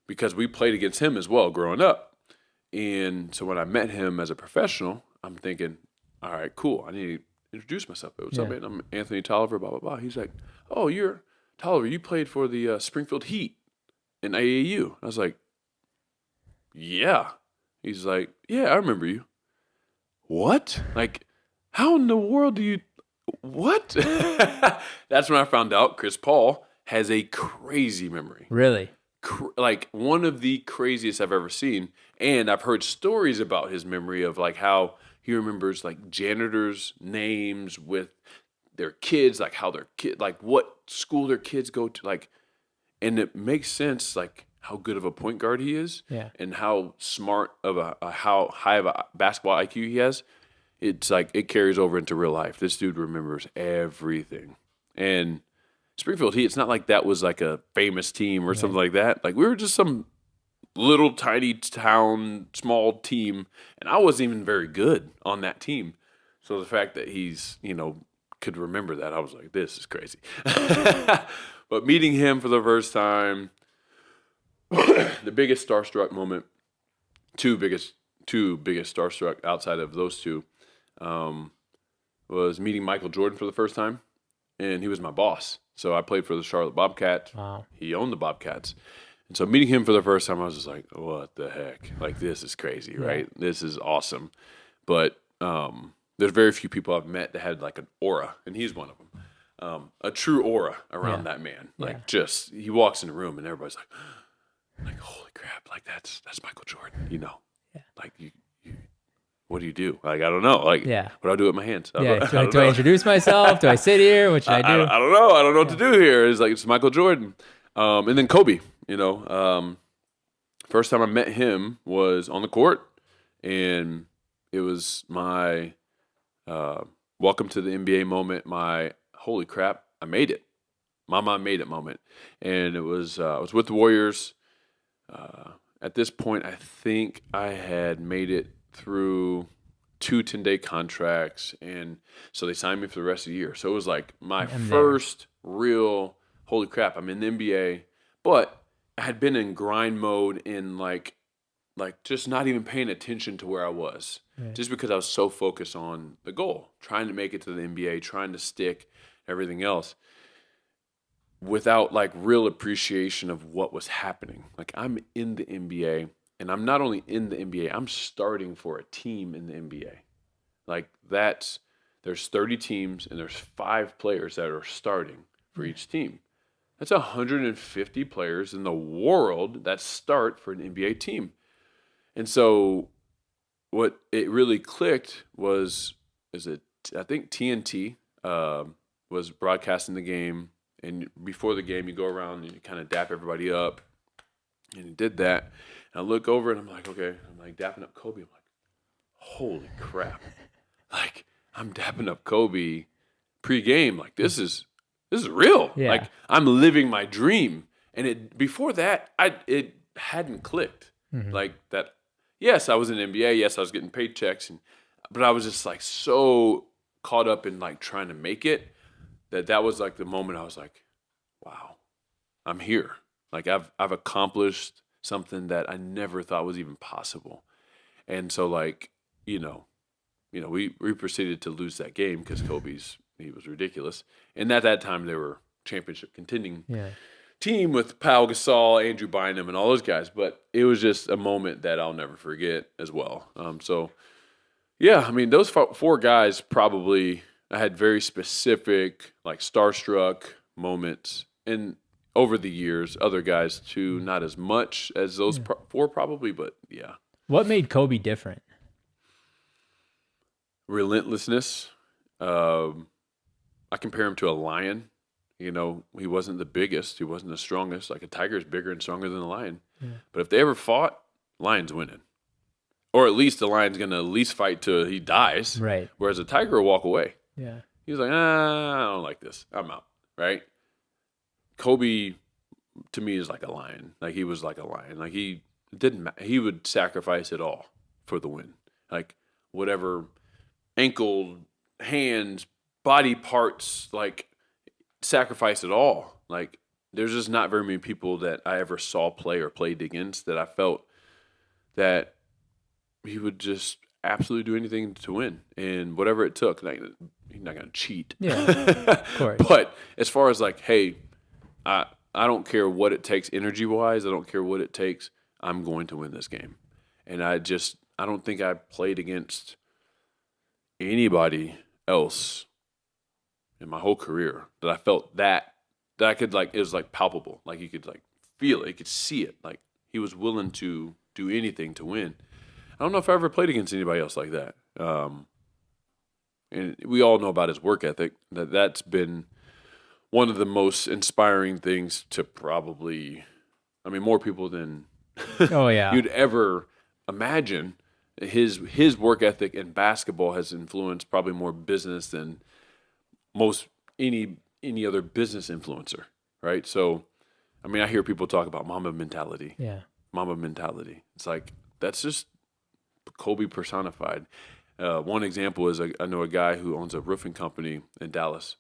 Because we played against him as well growing up. And so when I met him as a professional, I'm thinking, all right, cool. I need to introduce myself. What's up, man? I'm Anthony Tolliver, blah, blah, blah. He's like, oh, you're Tolliver. You played for the Springfield Heat in AAU. I was like, yeah. He's like, yeah, I remember you. What? Like, how in the world do you, what? That's when I found out Chris Paul has a crazy memory. Really? Like one of the craziest I've ever seen. And I've heard stories about his memory of like how he remembers like janitors' names with their kids, like how their kid, like what school their kids go to, like, and it makes sense, like how good of a point guard he is, and how smart of how high of a basketball IQ he has. It's like it carries over into real life. This dude remembers everything, and Springfield Heat. It's not like that was like a famous team or something like that. Like we were just some little tiny town, small team, and I wasn't even very good on that team. So the fact that he's, could remember that, I was like, this is crazy. But meeting him for the first time, the biggest starstruck moment, two biggest starstruck outside of those two, was meeting Michael Jordan for the first time, and he was my boss. So I played for the Charlotte Bobcats. Wow. He owned the Bobcats. And so meeting him for the first time, I was just like, what the heck? Like, this is crazy, right? This is awesome. But there's very few people I've met that had like an aura, and he's one of them. A true aura around that man. Like just, he walks in the room and everybody's like, holy crap, like that's Michael Jordan, Like you what do you do? Like, I don't know. Like, what do I do with my hands? Do I introduce myself? Do I sit here? What should I do? I don't know. I don't know what to do here. It's like, it's Michael Jordan. And then Kobe, first time I met him was on the court, and it was my welcome to the NBA moment, my holy crap, I made it. Mama made it moment. And it was, I was with the Warriors. At this point, I think I had made it through 2 10-day contracts, and so they signed me for the rest of the year. So it was like my first real, holy crap, I'm in the NBA, but I had been in grind mode in like just not even paying attention to where I was, just because I was so focused on the goal, trying to make it to the NBA, trying to stick, everything else, without like real appreciation of what was happening. Like, I'm in the NBA, and I'm not only in the NBA, I'm starting for a team in the NBA. Like, there's 30 teams, and there's 5 players that are starting for each team. That's 150 players in the world that start for an NBA team. And so what it really clicked was, I think TNT was broadcasting the game, and before the game you go around and you kind of dap everybody up, and he did that. And I look over and I'm like, okay, I'm like dapping up Kobe. I'm like, holy crap. Like, I'm dapping up Kobe pre-game. Like, this is real. Yeah. Like, I'm living my dream. And before that, it hadn't clicked. Mm-hmm. Like that. Yes, I was in the NBA. Yes, I was getting paychecks, but I was just like so caught up in like trying to make it that was like the moment I was like, wow, I'm here. Like I've accomplished something that I never thought was even possible. And so like, we proceeded to lose that game because he was ridiculous. And at that time they were championship contending team with Pau Gasol, Andrew Bynum, and all those guys. But it was just a moment that I'll never forget as well. So yeah, I mean, those four guys probably, I had very specific, like, starstruck moments. And over the years, other guys, too, not as much as those four probably, but yeah. What made Kobe different? Relentlessness. I compare him to a lion. He wasn't the biggest. He wasn't the strongest. Like, a tiger is bigger and stronger than a lion. Yeah. But if they ever fought, lion's winning. Or at least the lion's going to at least fight till he dies. Right. Whereas a tiger will walk away. Yeah. He's like, I don't like this. I'm out. Right? Kobe, to me, is like a lion. Like, he was like a lion. Like, he would sacrifice it all for the win. Like, whatever ankle, hands, body parts, like, sacrifice it all. Like, there's just not very many people that I ever saw play or played against that I felt that he would just absolutely do anything to win, and whatever it took. Like, he's not going to cheat. Yeah, of course. But as far as like, hey, I don't care what it takes energy-wise. I don't care what it takes. I'm going to win this game. And I don't think I played against anybody else in my whole career that I felt that I could, like, it was like palpable. Like, you could like feel it. You could see it. Like, he was willing to do anything to win. I don't know if I ever played against anybody else like that. And we all know about his work ethic. That's been one of the most inspiring things to probably, I mean, more people than you'd ever imagine. His work ethic in basketball has influenced probably more business than most any other business influencer, right? So, I mean, I hear people talk about Mamba mentality. Yeah. Mamba mentality. It's like, that's just Kobe personified. One example is I know a guy who owns a roofing company in Dallas,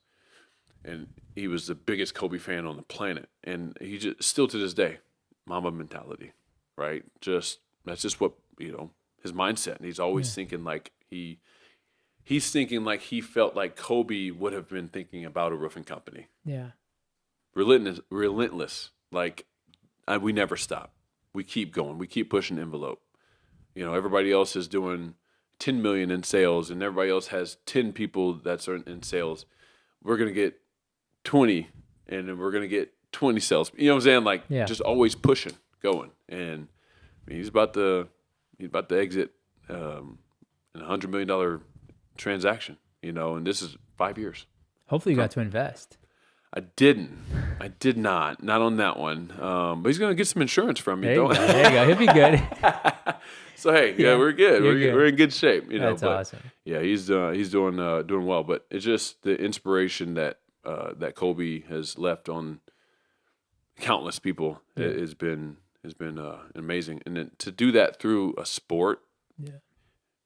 and he was the biggest Kobe fan on the planet, and he just still to this day, Mamba mentality, right? That's just what his mindset, and he's always thinking like he's thinking like he felt like Kobe would have been thinking about a roofing company. Yeah, relentless. Like, we never stop. We keep going. We keep pushing the envelope. Everybody else is doing 10 million in sales, and everybody else has 10 people that's in sales. We're going to get 20, and then we're going to get 20 sales. You know what I'm saying? Like, just always pushing, going. And I mean, he's about to exit a $100 million transaction, and this is 5 years. Hopefully you got to invest. I did not on that one. But he's going to get some insurance from me. There you go. He'll be good. So hey, we're good. Good. We're in good shape. That's awesome. Yeah, he's doing well. But it's just the inspiration that Kobe has left on countless people has been amazing. And then to do that through a sport,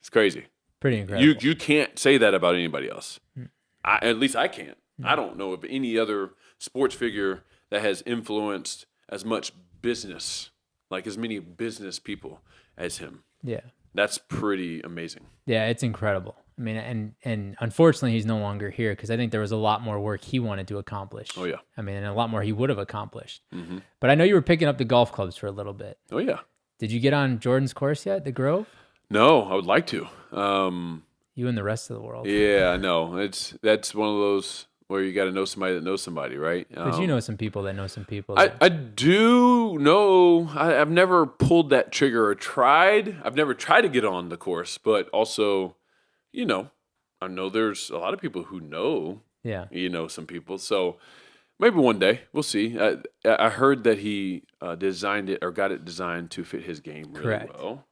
it's crazy. Pretty incredible. You can't say that about anybody else. At least I can't. I don't know of any other sports figure that has influenced as much business, like as many business people as him. Yeah. That's pretty amazing. Yeah, it's incredible. I mean, and unfortunately he's no longer here because I think there was a lot more work he wanted to accomplish. Oh, yeah. I mean, and a lot more he would have accomplished. Mm-hmm. But I know you were picking up the golf clubs for a little bit. Oh, yeah. Did you get on Jordan's course yet, the Grove? No, I would like to. You and the rest of the world. Yeah, I know. That's one of those where you got to know somebody that knows somebody, right? But you know some people that know some people. I do know. I've never pulled that trigger or tried. I've never tried to get on the course, but also, I know there's a lot of people who know. Yeah. Some people. So maybe one day we'll see. I heard that he designed it or got it designed to fit his game really well.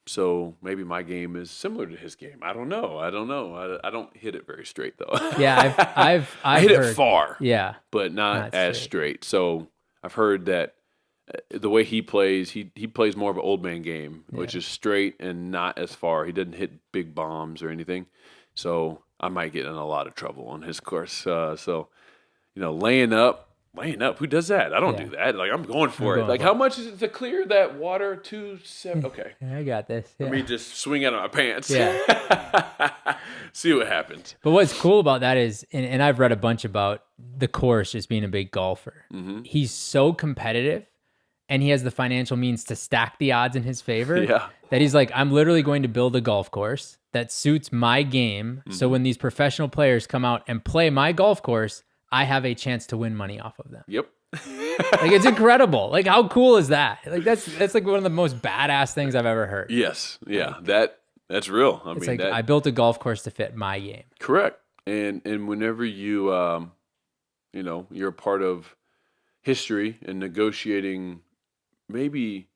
So maybe my game is similar to his game. I don't know. I don't hit it very straight though. Yeah, I've I hit heard, it far. Yeah, but not as straight. So I've heard that the way he plays, he plays more of an old man game, which is straight and not as far. He doesn't hit big bombs or anything. So I might get in a lot of trouble on his course. So, laying up, who does that? I don't do that. Like, I'm going for it. Like, how much is it to clear that water to 7? Okay. I got this. Yeah. Let me just swing out of my pants. Yeah. See what happens. But what's cool about that is, and I've read a bunch about the course just being a big golfer. Mm-hmm. He's so competitive and he has the financial means to stack the odds in his favor that he's like, I'm literally going to build a golf course that suits my game. Mm-hmm. So when these professional players come out and play my golf course, I have a chance to win money off of them. Yep. Like, it's incredible. Like, how cool is that? Like, that's like one of the most badass things I've ever heard. Yes. Yeah. That's real. I mean, I built a golf course to fit my game. Correct. And whenever you, you're a part of history and negotiating maybe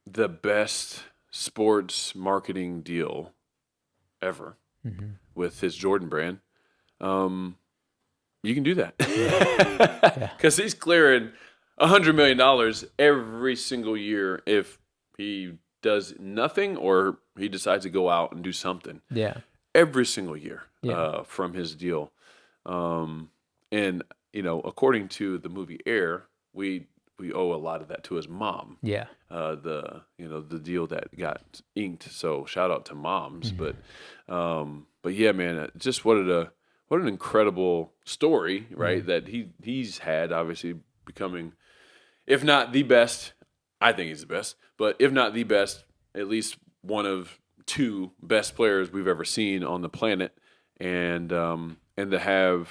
the best sports marketing deal ever with his Jordan brand, you can do that. Because he's clearing $100 million every single year if he does nothing or he decides to go out and do something. Yeah. Every single year from his deal. And, according to the movie Air, we owe a lot of that to his mom. Yeah. The deal that got inked. So shout out to moms. Mm-hmm. But yeah, man, just what an incredible story, right? Mm-hmm. That he's had, obviously becoming, if not the best, I think he's the best, but if not the best, at least one of 2 best players we've ever seen on the planet, and to have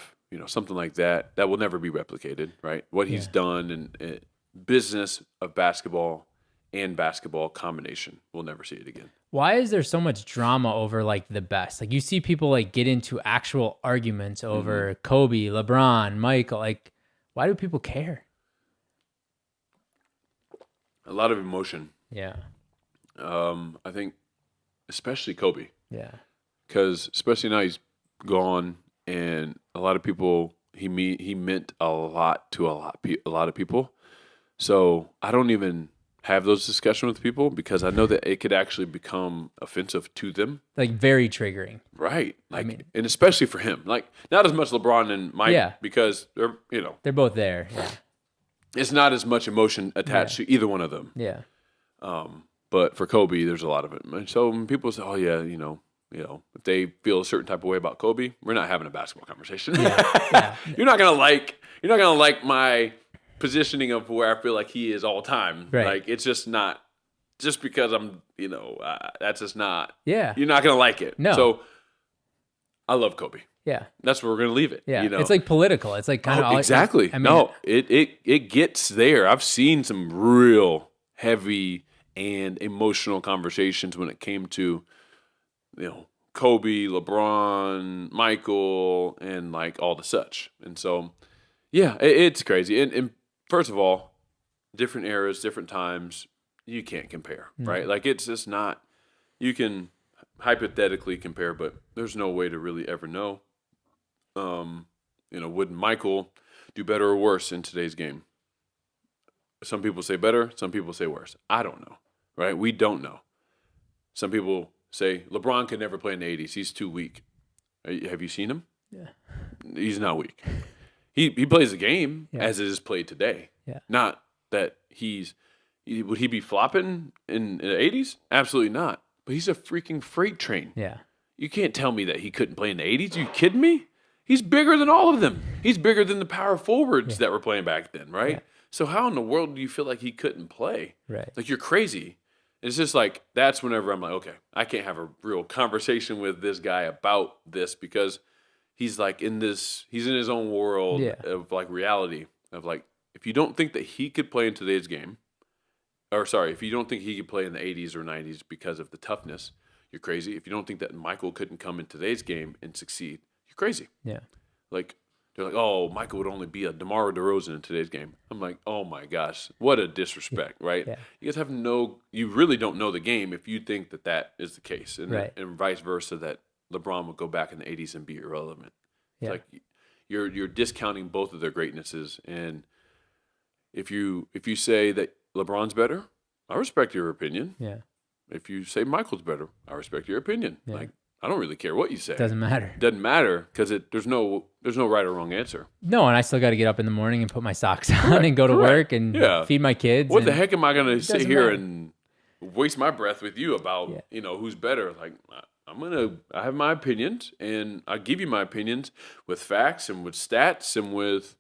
something like that will never be replicated, right? What he's done in business of basketball and basketball combination, we'll never see it again. Why is there so much drama over like the best? Like, you see people like get into actual arguments over Kobe, LeBron, Michael. Like, why do people care? A lot of emotion. Yeah. I think especially Kobe. Yeah. Because especially now he's gone, and a lot of people he meant a lot to a lot of people. So I don't even have those discussions with people because I know that it could actually become offensive to them. Like, very triggering. Right. Like, and especially for him. Like, not as much LeBron and Mike because they're both there. Yeah. It's not as much emotion attached to either one of them. Yeah. But for Kobe, there's a lot of it. And so when people say, "Oh yeah, if they feel a certain type of way about Kobe, we're not having a basketball conversation." Yeah. You're not gonna like my positioning of where I feel like he is all time. Right. Like, it's just not just because I'm, that's just not. Yeah. You're not gonna like it. No. So I love Kobe. Yeah. That's where we're gonna leave it. Yeah. It's like political. It's like kind of exactly. It gets there. I've seen some real heavy and emotional conversations when it came to, Kobe, LeBron, Michael, and like all the such. And so, yeah, it's crazy. And first of all, different eras, different times, you can't compare, right? Like, it's just not. You can hypothetically compare, but there's no way to really ever know. Would Michael do better or worse in today's game? Some people say better, some people say worse. I don't know, right? We don't know. Some people say LeBron could never play in the 80s. He's too weak. Have you seen him? Yeah. He's not weak. He plays the game as it is played today. Yeah. Not that would he be flopping in the 80s? Absolutely not. But he's a freaking freight train. Yeah. You can't tell me that he couldn't play in the 80s. Are you kidding me? He's bigger than all of them. He's bigger than the power forwards that were playing back then, right? Yeah. So how in the world do you feel like he couldn't play? Right. Like, you're crazy. It's just like, that's whenever I'm like, okay, I can't have a real conversation with this guy about this because he's like he's in his own world of like reality of like, if you don't think that he could play in today's game, if you don't think he could play in the 80s or 90s because of the toughness, you're crazy. If you don't think that Michael couldn't come in today's game and succeed, you're crazy. Yeah. Like, they're like, oh, Michael would only be a DeMar DeRozan in today's game. I'm like, oh my gosh, what a disrespect, right? Yeah. You guys you really don't know the game if you think that is the case. And, and vice versa, that LeBron would go back in the 80s and be irrelevant. Yeah. It's like, you're discounting both of their greatnesses. And if you say that LeBron's better, I respect your opinion. Yeah. If you say Michael's better, I respect your opinion. Yeah. Like, I don't really care what you say. Doesn't matter. Doesn't matter because there's no right or wrong answer. No, and I still got to get up in the morning and put my socks on and go to work and feed my kids. What the heck am I going to sit here matter. and waste my breath with you about, who's better? Like, I have my opinions, and I give you my opinions with facts and with stats and with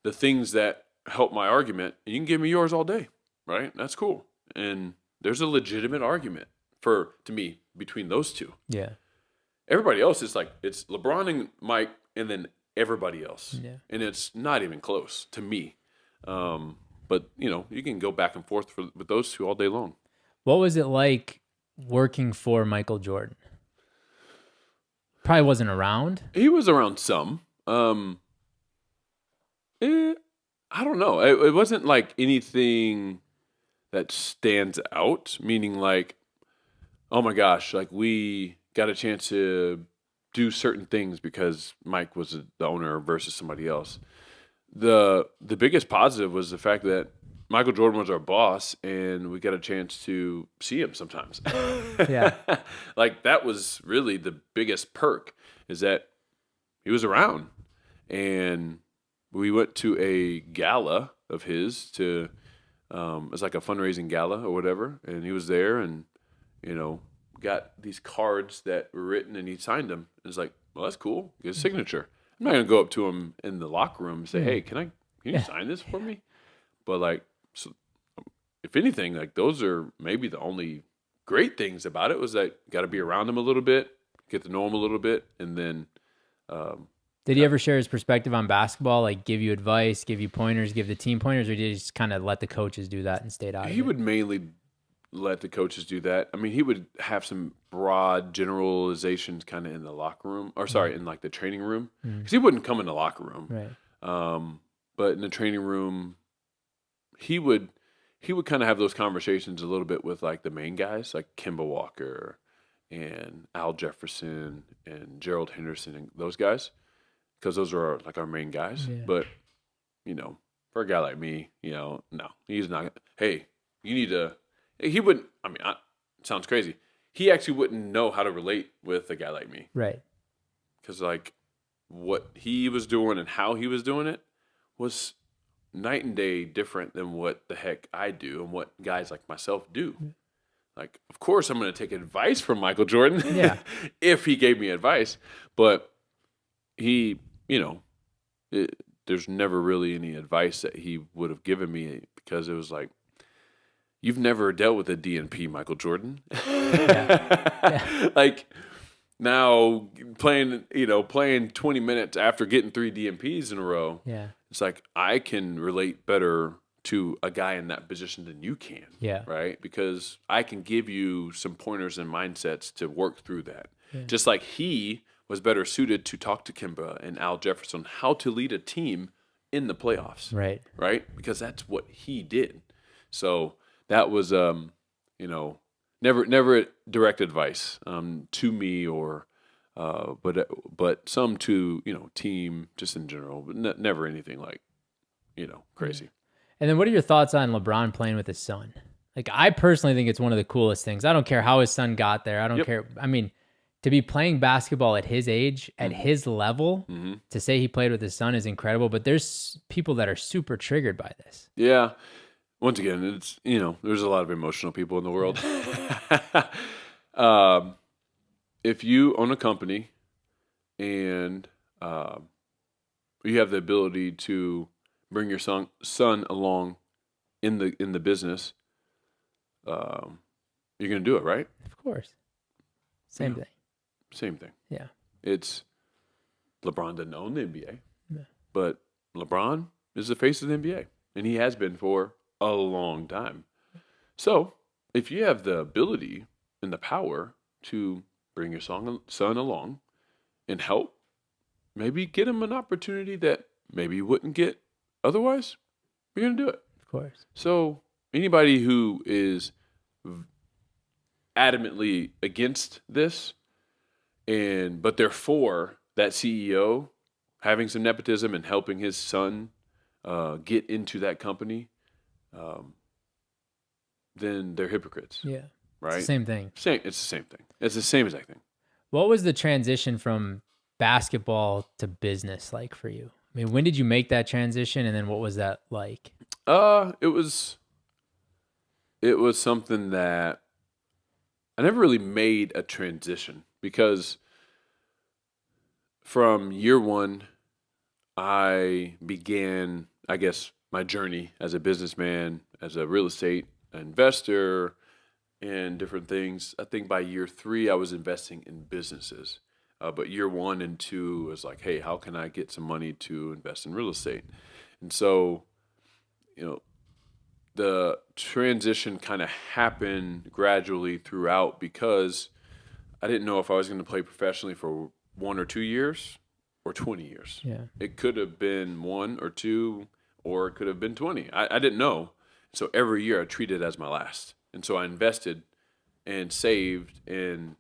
the things that help my argument. And you can give me yours all day, right? That's cool. And there's a legitimate argument to me between those two. Yeah. Everybody else is like, it's LeBron and Mike and then everybody else. Yeah. And it's not even close to me. But, you can go back and forth with those two all day long. What was it like working for Michael Jordan? Probably wasn't around. He was around some. I don't know. It wasn't like anything that stands out, meaning like, oh my gosh, like we got a chance to do certain things because Mike was the owner versus somebody else. The biggest positive was the fact that Michael Jordan was our boss and we got a chance to see him sometimes. Yeah. Like that was really the biggest perk is that he was around. And we went to a gala of his it was like a fundraising gala or whatever. And he was there and, got these cards that were written and he signed them. It was like, well, that's cool. Get a signature. I'm not going to go up to him in the locker room and say, hey, can you sign this for me? But like, so if anything, like those are maybe the only great things about it was that you got to be around him a little bit, get to know him a little bit. And then, did he ever share his perspective on basketball? Like give you advice, give you pointers, give the team pointers, or did he just kind of let the coaches do that and stayed out of it? He would mainly let the coaches do that. I mean, he would have some broad generalizations kind of in the locker room, or sorry, in like the training room, because he wouldn't come in the locker room. Right. But in the training room, he would kind of have those conversations a little bit with like the main guys, like Kemba Walker and Al Jefferson and Gerald Henderson and those guys, because those are like our main guys. Yeah. But for a guy like me, no, he's not. Hey, you need to. He wouldn't. I mean, it sounds crazy. He actually wouldn't know how to relate with a guy like me, Right. because like what he was doing and how he was doing it was night and day different than what the heck I do and what guys like myself do. Like, of course, I'm going to take advice from Michael Jordan if he gave me advice, but he, there's never really any advice that he would have given me because it was like, you've never dealt with a DNP, Michael Jordan. Like now playing 20 minutes after getting 3 DNPs in a row. Yeah. It's like I can relate better to a guy in that position than you can. Yeah. Right? Because I can give you some pointers and mindsets to work through that. Yeah. Just like he was better suited to talk to Kemba and Al Jefferson how to lead a team in the playoffs. Right. Right? Because that's what he did. So that was, never direct advice to me or, but some to team just in general, but never anything like, crazy. And then, what are your thoughts on LeBron playing with his son? Like, I personally think it's one of the coolest things. I don't care how his son got there. I don't care. I mean, to be playing basketball at his age, at his level, to say he played with his son is incredible. But there's people that are super triggered by this. Yeah. Once again, it's, there's a lot of emotional people in the world. If you own a company and you have the ability to bring your son along in the business, you're going to do it, right? Of course. Same thing. Same thing. Yeah. It's LeBron doesn't own the NBA, but LeBron is the face of the NBA, and he has been for a long time. So if you have the ability and the power to bring your son along and help, maybe get him an opportunity that maybe you wouldn't get otherwise, you're going to do it. Of course. So anybody who is adamantly against this, but they're for that CEO having some nepotism and helping his son get into that company, then they're hypocrites. Yeah. Right? It's the same thing. It's the same thing. It's the same exact thing. What was the transition from basketball to business like for you? I mean, when did you make that transition, and then what was that like? It was something that I never really made a transition, because from year one, I began, I guess, my journey as a businessman, as a real estate investor, and different things. I think by year 3, I was investing in businesses. But year 1 and 2 was like, hey, how can I get some money to invest in real estate? And so, the transition kind of happened gradually throughout, because I didn't know if I was going to play professionally for 1 or 2 years or 20 years. Yeah. It could have been 1 or 2, or it could have been 20. I didn't know. So every year I treated it as my last. And so I invested and saved and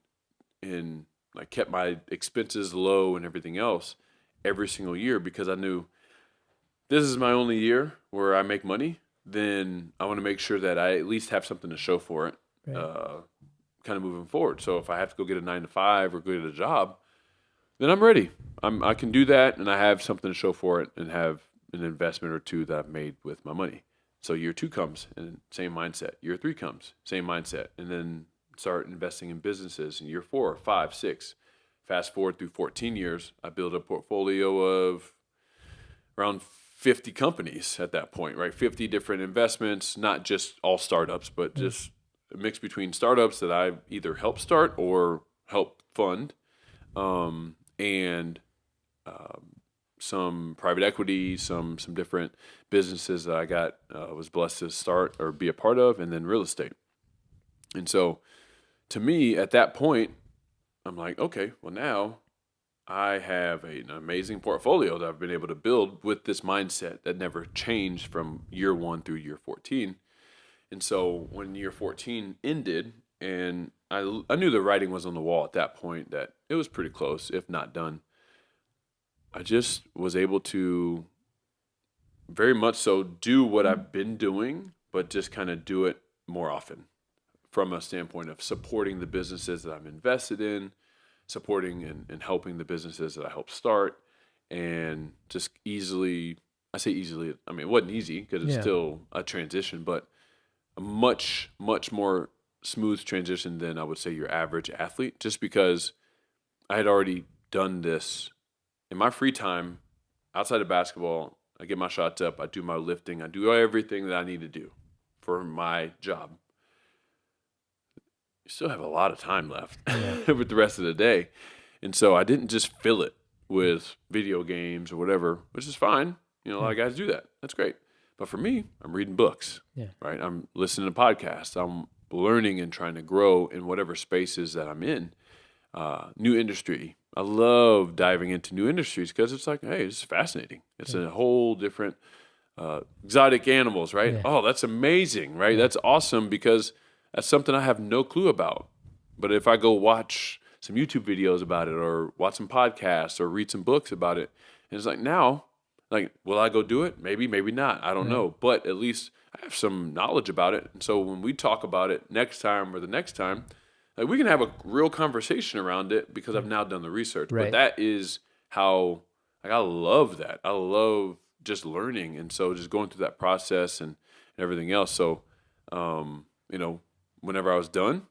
I kept my expenses low and everything else every single year, because I knew this is my only year where I make money. Then I want to make sure that I at least have something to show for it, Right. kind of moving forward. So if I have to go get a 9 to 5 or go get a job, then I'm ready. I can do that, and I have something to show for it, and have an investment or 2 that I've made with my money. So year 2 comes, and same mindset. Year 3 comes, same mindset, and then start investing in businesses in year 4, 5, 6. Fast forward through 14 years, I build a portfolio of around 50 companies at that point, right? 50 different investments, not just all startups, but just a mix between startups that I either help start or help fund, and some private equity, some different businesses that I was blessed to start or be a part of, and then real estate. And so to me, at that point, I'm like, okay, well, now I have an amazing portfolio that I've been able to build with this mindset that never changed from year 1 through year 14. And so when year 14 ended, and I knew the writing was on the wall at that point, that it was pretty close, if not done, I just was able to very much so do what I've been doing, but just kind of do it more often, from a standpoint of supporting the businesses that I'm invested in, supporting and helping the businesses that I helped start, and just easily, I say easily, I mean, it wasn't easy because it's still a transition, but a much, much more smooth transition than I would say your average athlete, just because I had already done this in my free time outside of basketball. I get my shots up, I do my lifting, I do everything that I need to do for my job. You still have a lot of time left with the rest of the day. And so I didn't just fill it with video games or whatever, which is fine. A lot of guys do that. That's great. But for me, I'm reading books, right? I'm listening to podcasts. I'm learning and trying to grow in whatever spaces that I'm in. New industry. I love diving into new industries because it's like, hey, this is fascinating. It's a whole different exotic animals, right? Yeah. Oh, that's amazing, right? That's awesome, because that's something I have no clue about. But if I go watch some YouTube videos about it, or watch some podcasts, or read some books about it, and it's like, now, like, will I go do it? Maybe, maybe not. I don't know. But at least I have some knowledge about it. And so when we talk about it next time or the next time, like, we can have a real conversation around it, because I've now done the research. Right. But that is how, like, I love that. I love just learning. And so just going through that process and everything else. So, whenever I was done,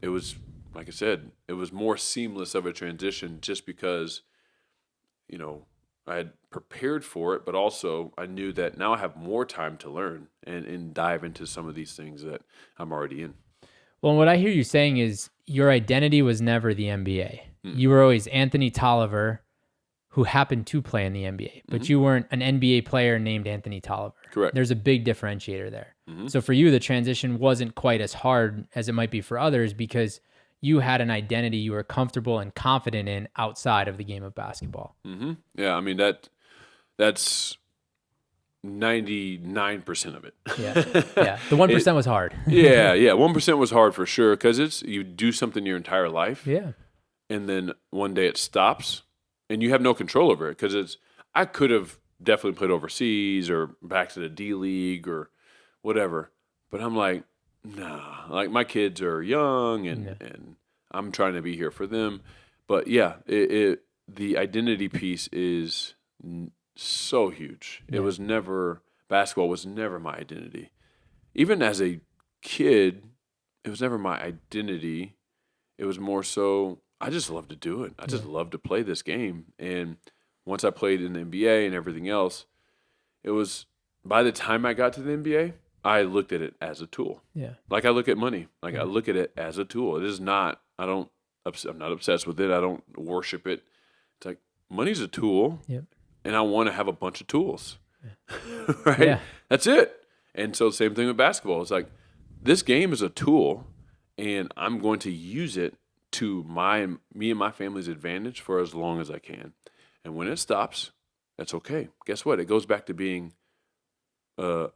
it was, like I said, it was more seamless of a transition, just because, I had prepared for it, but also I knew that now I have more time to learn and dive into some of these things that I'm already in. Well, what I hear you saying is your identity was never the NBA. You were always Anthony Tolliver, who happened to play in the NBA, but you weren't an NBA player named Anthony Tolliver. Correct. There's a big differentiator there. So for you, the transition wasn't quite as hard as it might be for others, because you had an identity you were comfortable and confident in outside of the game of basketball. Yeah, I mean, that's 99% of it. Yeah. The 1% was hard. Yeah. 1% was hard for sure, because you do something your entire life, Yeah. and then one day it stops, and you have no control over it. Because I could have definitely played overseas or back to the D League or whatever, but I'm like, nah. Like, my kids are young, and I'm trying to be here for them. But yeah, the identity piece is so huge. Yeah. It was never, basketball was never my identity. Even as a kid, it was never my identity. It was more so, I just love to do it. I just love to play this game. And once I played in the NBA and everything else, it was, by the time I got to the NBA, I looked at it as a tool. Yeah. Like I look at money. Like I look at it as a tool. It is not, I'm not obsessed with it. I don't worship it. It's like, money's a tool. Yep. And I want to have a bunch of tools. Right? Yeah. That's it. And so same thing with basketball. It's like, this game is a tool, and I'm going to use it to me and my family's advantage for as long as I can. And when it stops, that's okay. Guess what? It goes back to being a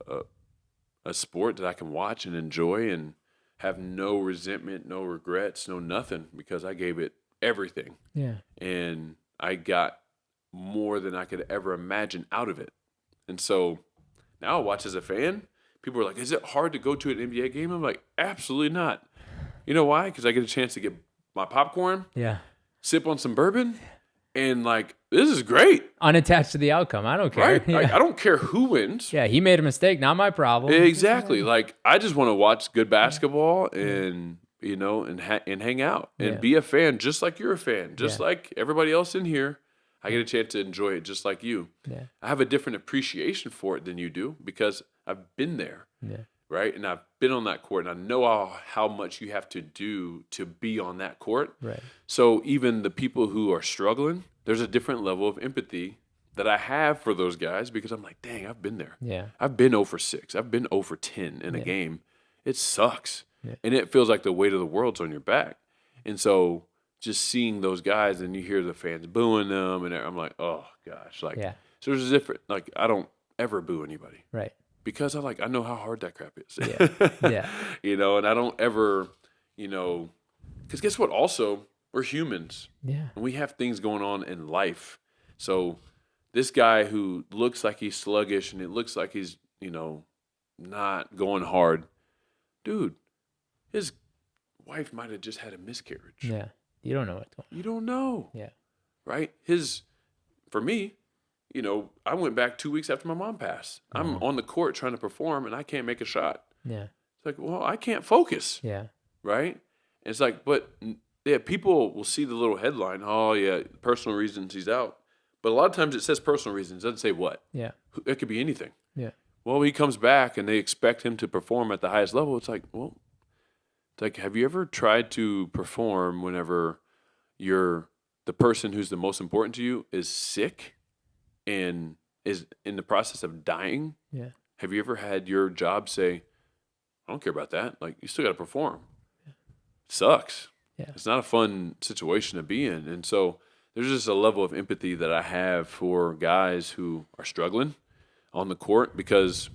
sport that I can watch and enjoy and have no resentment, no regrets, no nothing, because I gave it everything. Yeah. And I got more than I could ever imagine out of it. And so now I watch as a fan. People are like, is it hard to go to an NBA game? I'm like, absolutely not. You know why? Because I get a chance to get my popcorn, Yeah. sip on some bourbon, and like, this is great. Unattached to the outcome. I don't care. Right? Yeah. I don't care who wins. Yeah, he made a mistake, not my problem. Exactly. Like, I just want to watch good basketball and, you know, and hang out and be a fan just like you're a fan, just like everybody else in here. I get a chance to enjoy it just like you. Yeah. I have a different appreciation for it than you do because I've been there. Yeah. Right? And I've been on that court, and I know how much you have to do to be on that court. Right. So even the people who are struggling, there's a different level of empathy that I have for those guys because I'm like, dang, I've been there. Yeah. I've been 0 for 6. I've been 0 for 10 in a game. It sucks. Yeah. And it feels like the weight of the world's on your back. And so just seeing those guys and you hear the fans booing them, and I'm like, oh, gosh. Like, so there's a different, like, I don't ever boo anybody. Right. Because I know how hard that crap is. Yeah. You know, and I don't ever, you know, because guess what? Also, we're humans. Yeah. And we have things going on in life. So this guy who looks like he's sluggish and it looks like he's, you know, not going hard, dude, his wife might have just had a miscarriage. Yeah. You don't know what's going on. You don't know. Yeah. Right? For me, you know, I went back 2 weeks after my mom passed. I'm on the court trying to perform, and I can't make a shot. Yeah. It's like, well, I can't focus. Yeah. Right? And it's like, but yeah, people will see the little headline, oh, yeah, personal reasons he's out. But a lot of times it says personal reasons. It doesn't say what. Yeah. It could be anything. Yeah. Well, he comes back, and they expect him to perform at the highest level. It's like, well, it's like, have you ever tried to perform whenever the person who's the most important to you is sick and is in the process of dying? Yeah. Have you ever had your job say, I don't care about that. Like, you still got to perform. It sucks. Yeah. It's not a fun situation to be in. And so there's just a level of empathy that I have for guys who are struggling on the court because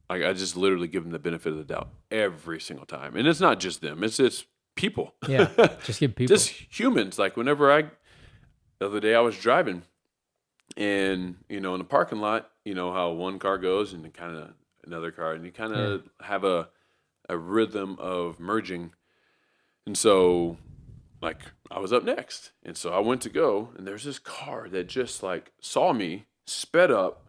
I just literally give them the benefit of the doubt every single time. And it's not just them. It's people. Yeah. Just give people. Just humans. Like whenever the other day I was driving and, you know, in the parking lot, you know how one car goes and then kind of another car and you kind of have a rhythm of merging. And so like I was up next. And so I went to go and there's this car that just like saw me, sped up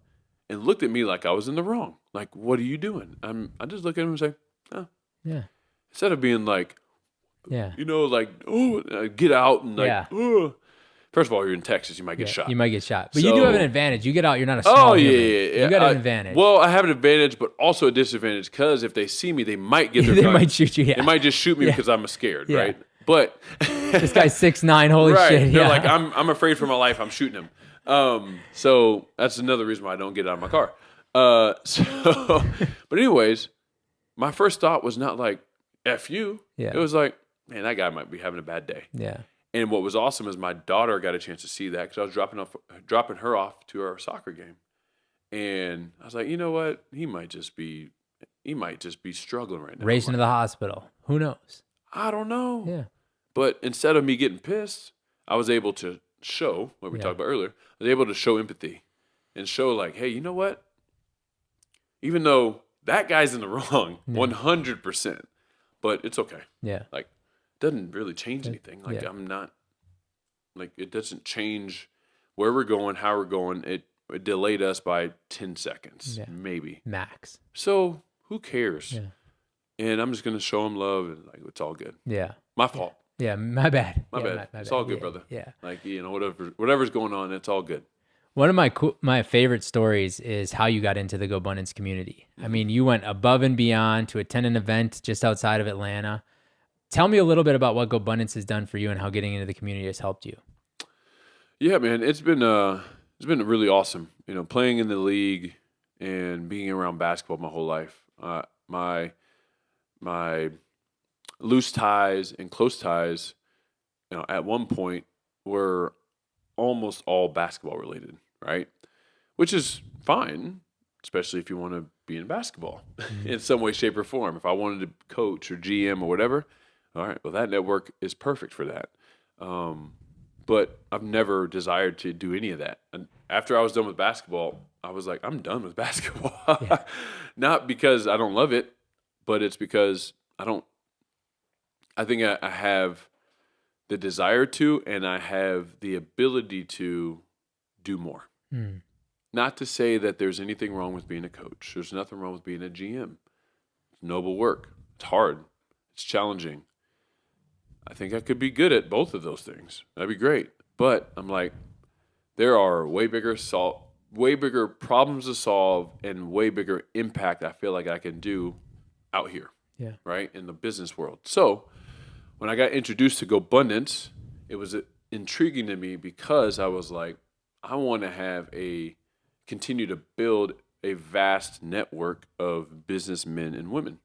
and looked at me like I was in the wrong. Like, what are you doing? I just look at him and say, oh. Yeah. Instead of being like, Yeah. you know, like, oh, get out and like, Yeah. oh. First of all, you're in Texas, you might get Yeah, shot. You might get shot. But you do So- have an advantage. You get out, you're not a small Oh, yeah, human. yeah. You got an advantage. Well, I have an advantage, but also a disadvantage because if they see me, they might get their They gun. might shoot you, yeah. They might just shoot me Yeah. because I'm scared, Yeah. right? But This guy's 6'9", holy right, shit. they're Yeah. like, I'm afraid for my life. I'm shooting him. So that's another reason why I don't get out of my car. But anyways, my first thought was not like, F you. Yeah. It was like, man, that guy might be having a bad day. Yeah. And what was awesome is my daughter got a chance to see that because I was dropping her off to our soccer game. And I was like, you know what? He might just be struggling right now. Racing to the hospital. Who knows? I don't know. Yeah. But instead of me getting pissed, I was able to show what we talked about earlier. I was able to show empathy and show like, hey, you know what? Even though that guy's in the wrong, 100%, but it's okay. Yeah. Like, doesn't really change anything. Like, Yeah. I'm not it doesn't change where we're going, how we're going. It delayed us by 10 seconds, maybe max. So who cares? Yeah. And I'm just gonna show them love, and like it's all good. Yeah. My fault. Yeah. My bad. My bad. It's all good, brother. Yeah. Like whatever's going on, it's all good. One of my favorite stories is how you got into the Gobundance community. I mean, you went above and beyond to attend an event just outside of Atlanta. Tell me a little bit about what Gobundance has done for you and how getting into the community has helped you. Yeah, man, it's been really awesome. Playing in the league and being around basketball my whole life. My loose ties and close ties, at one point were almost all basketball related, right? Which is fine, especially if you want to be in basketball in some way, shape, or form. If I wanted to coach or GM or whatever, all right, well, that network is perfect for that. But I've never desired to do any of that. And after I was done with basketball, I was like, I'm done with basketball. Yeah. Not because I don't love it, but it's because I think I have the desire to, and I have the ability to do more. Not to say that there's anything wrong with being a coach. There's nothing wrong with being a GM. It's noble work. It's hard. It's challenging. I think I could be good at both of those things. That'd be great. But I'm like, there are way bigger problems to solve and way bigger impact I feel like I can do out here. Yeah. Right? In the business world. So when I got introduced to Gobundance, it was intriguing to me because I was like, I want to continue to build a vast network of businessmen and women.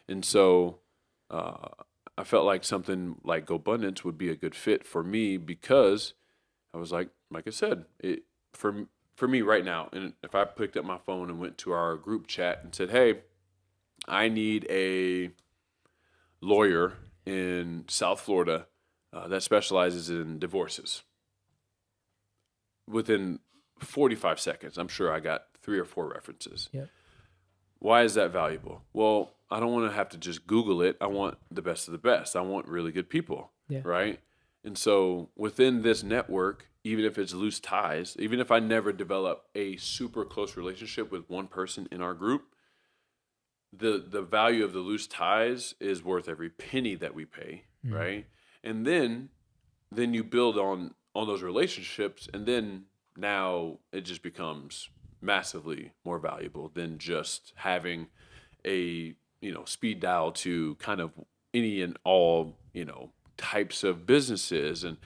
And so I felt like something like Gobundance would be a good fit for me because I was like I said, for me right now, and if I picked up my phone and went to our group chat and said, hey, I need a lawyer in South Florida that specializes in divorces. Within 45 seconds, I'm sure I got 3 or 4 references. Yep. Why is that valuable? Well, I don't want to have to just Google it. I want the best of the best. I want really good people, right? And so within this network, even if it's loose ties, even if I never develop a super close relationship with one person in our group, the value of the loose ties is worth every penny that we pay, right? And then you build on those relationships, and then now it just becomes massively more valuable than just having a speed dial to kind of any and all types of businesses. And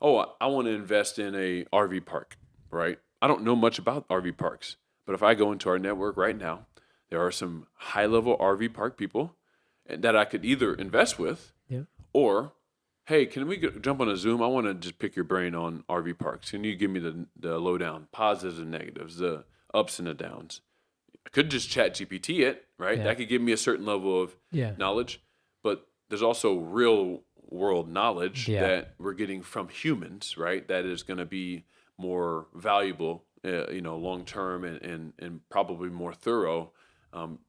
I want to invest in a RV park, right? I don't know much about RV parks, but if I go into our network right now, there are some high-level RV park people that I could either invest with, or, hey, can we jump on a Zoom? I want to just pick your brain on RV parks. Can you give me the lowdown, positives and negatives, the ups and the downs? I could just chat GPT it, right? Yeah. That could give me a certain level of knowledge, but there's also real-world knowledge that we're getting from humans, right? That is going to be more valuable, long-term and probably more thorough.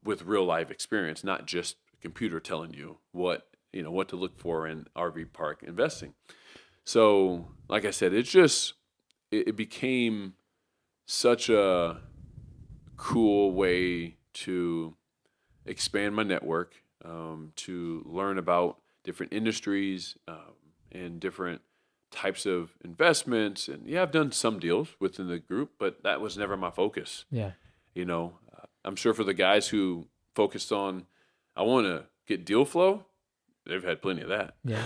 With real life experience, not just a computer telling you what to look for in RV park investing. So, like I said, it became such a cool way to expand my network, to learn about different industries and different types of investments. And I've done some deals within the group, but that was never my focus. Yeah. I'm sure for the guys who focused on, I want to get deal flow, they've had plenty of that. Yeah.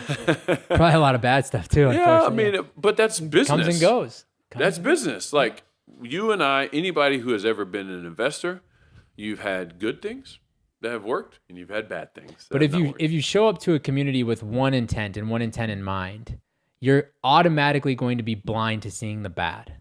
Probably a lot of bad stuff too. Yeah, I mean, but that's business. Comes and goes. That's business. Like you and I, anybody who has ever been an investor, you've had good things that have worked, and you've had bad things. But if you show up to a community with one intent and one intent in mind, you're automatically going to be blind to seeing the bad.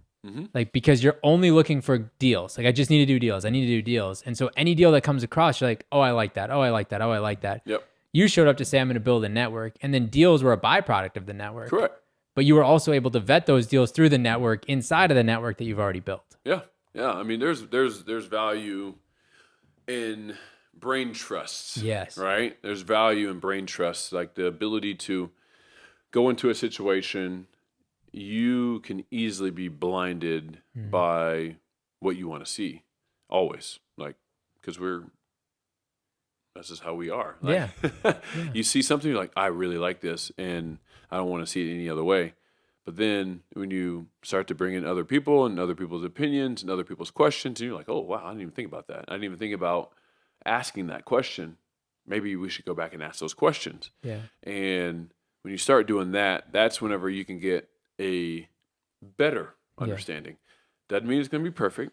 Like, because you're only looking for deals. Like, I just need to do deals. I need to do deals. And so any deal that comes across, you're like, oh, I like that. Oh, I like that. Oh, I like that. Yep. You showed up to say, I'm going to build a network. And then deals were a byproduct of the network. Correct. But you were also able to vet those deals through the network inside of the network that you've already built. Yeah. Yeah. I mean, there's value in brain trusts. Yes. Right? There's value in brain trusts, like the ability to go into a situation you can easily be blinded by what you want to see. Always, like, because that's just how we are. Like, you see something, you're like, I really like this, and I don't want to see it any other way. But then when you start to bring in other people and other people's opinions and other people's questions, and you're like, oh, wow, I didn't even think about that. I didn't even think about asking that question. Maybe we should go back and ask those questions. Yeah. And when you start doing that, that's whenever you can get a better understanding. Doesn't mean it's going to be perfect.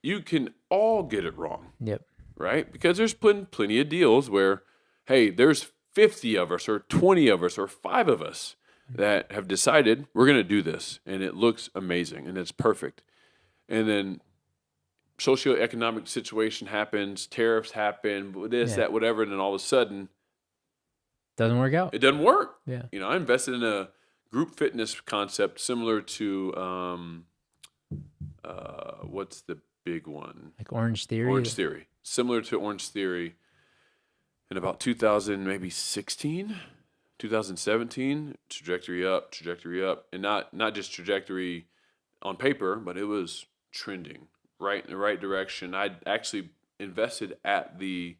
You can all get it wrong. Yep. Right? Because there's plenty of deals where, hey, there's 50 of us or 20 of us or 5 of us that have decided we're going to do this, and it looks amazing and it's perfect. And then socioeconomic situation happens, tariffs happen, this, that, whatever, and then all of a sudden doesn't work out. It doesn't work. Yeah. You know, I invested in a group fitness concept similar to what's the big one? Like Orange Theory? Orange Theory. Similar to Orange Theory in about 2017, trajectory up, and not just trajectory on paper, but it was trending right in the right direction. I actually invested at the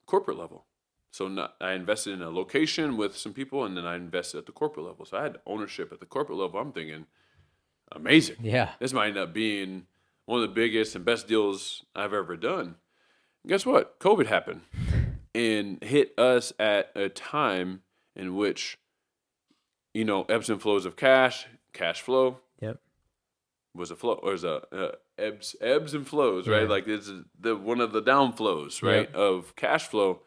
corporate level. So I invested in a location with some people, and then I invested at the corporate level. So I had ownership at the corporate level. I'm thinking, amazing. Yeah. This might end up being one of the biggest and best deals I've ever done. And guess what? COVID happened and hit us at a time in which, you know, ebbs and flows of cash flow. Yep. Was a flow, or is ebbs and flows, right? Like it's one of the downflows, right, of cash flow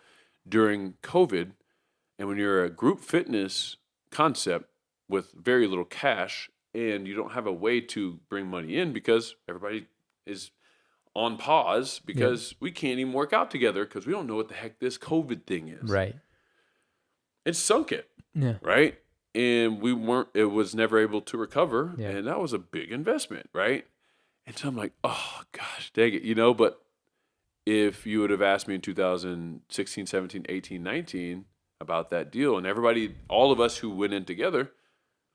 during COVID. And when you're a group fitness concept with very little cash and you don't have a way to bring money in because everybody is on pause because we can't even work out together because we don't know what the heck this COVID thing is. Right. It sunk it. Yeah. Right. And it was never able to recover. Yeah. And that was a big investment. Right. And so I'm like, oh gosh, dang it, you know, but if you would have asked me in 2016, 17, 18, 19 about that deal, and all of us who went in together,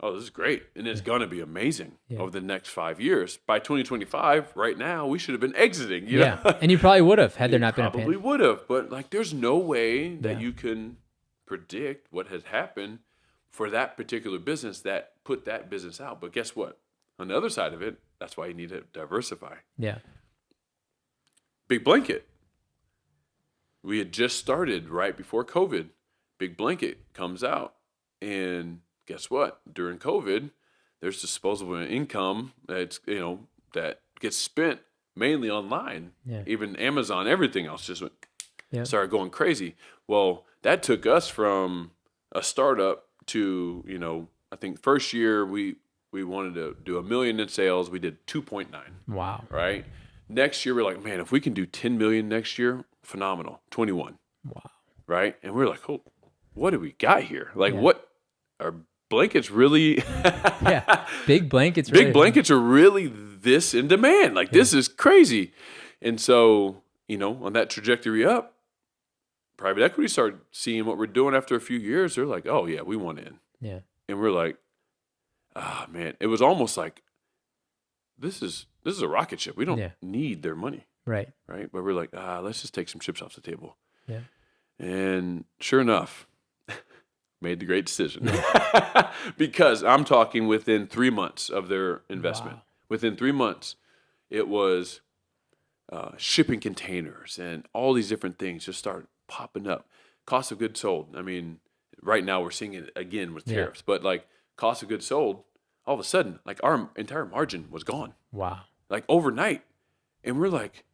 oh, this is great. And it's going to be amazing over the next 5 years. By 2025, right now, we should have been exiting. You know? And you probably would have had there not been a pandemic. Probably would have. But like, there's no way that you can predict what has happened for that particular business that put that business out. But guess what? On the other side of it, that's why you need to diversify. Yeah. Big Blanket. We had just started right before COVID. Big Blanket comes out. And guess what? During COVID, there's disposable income that gets spent mainly online. Yeah. Even Amazon, everything else just started going crazy. Well, that took us from a startup to, you know, I think first year we wanted to do $1 million in sales. We did 2.9. Wow. Right? Next year, we're like, man, if we can do 10 million next year, phenomenal. 21. Wow. Right? And we're like, oh, what do we got here? Like, what are blankets really? Big blankets. Big blankets are really this in demand. Like, this is crazy. And so, you know, on that trajectory up, private equity started seeing what we're doing after a few years. They're like, oh, yeah, we want in. Yeah. And we're like, ah, man. It was almost like, this is a rocket ship. We don't need their money. Right. Right. But we're like, let's just take some chips off the table. Yeah. And sure enough, made the great decision. Because I'm talking within 3 months of their investment. Wow. Within 3 months, it was shipping containers and all these different things just started popping up. Cost of goods sold. I mean, right now we're seeing it again with tariffs. But like cost of goods sold, all of a sudden, like our entire margin was gone. Wow. Like overnight. And we're like,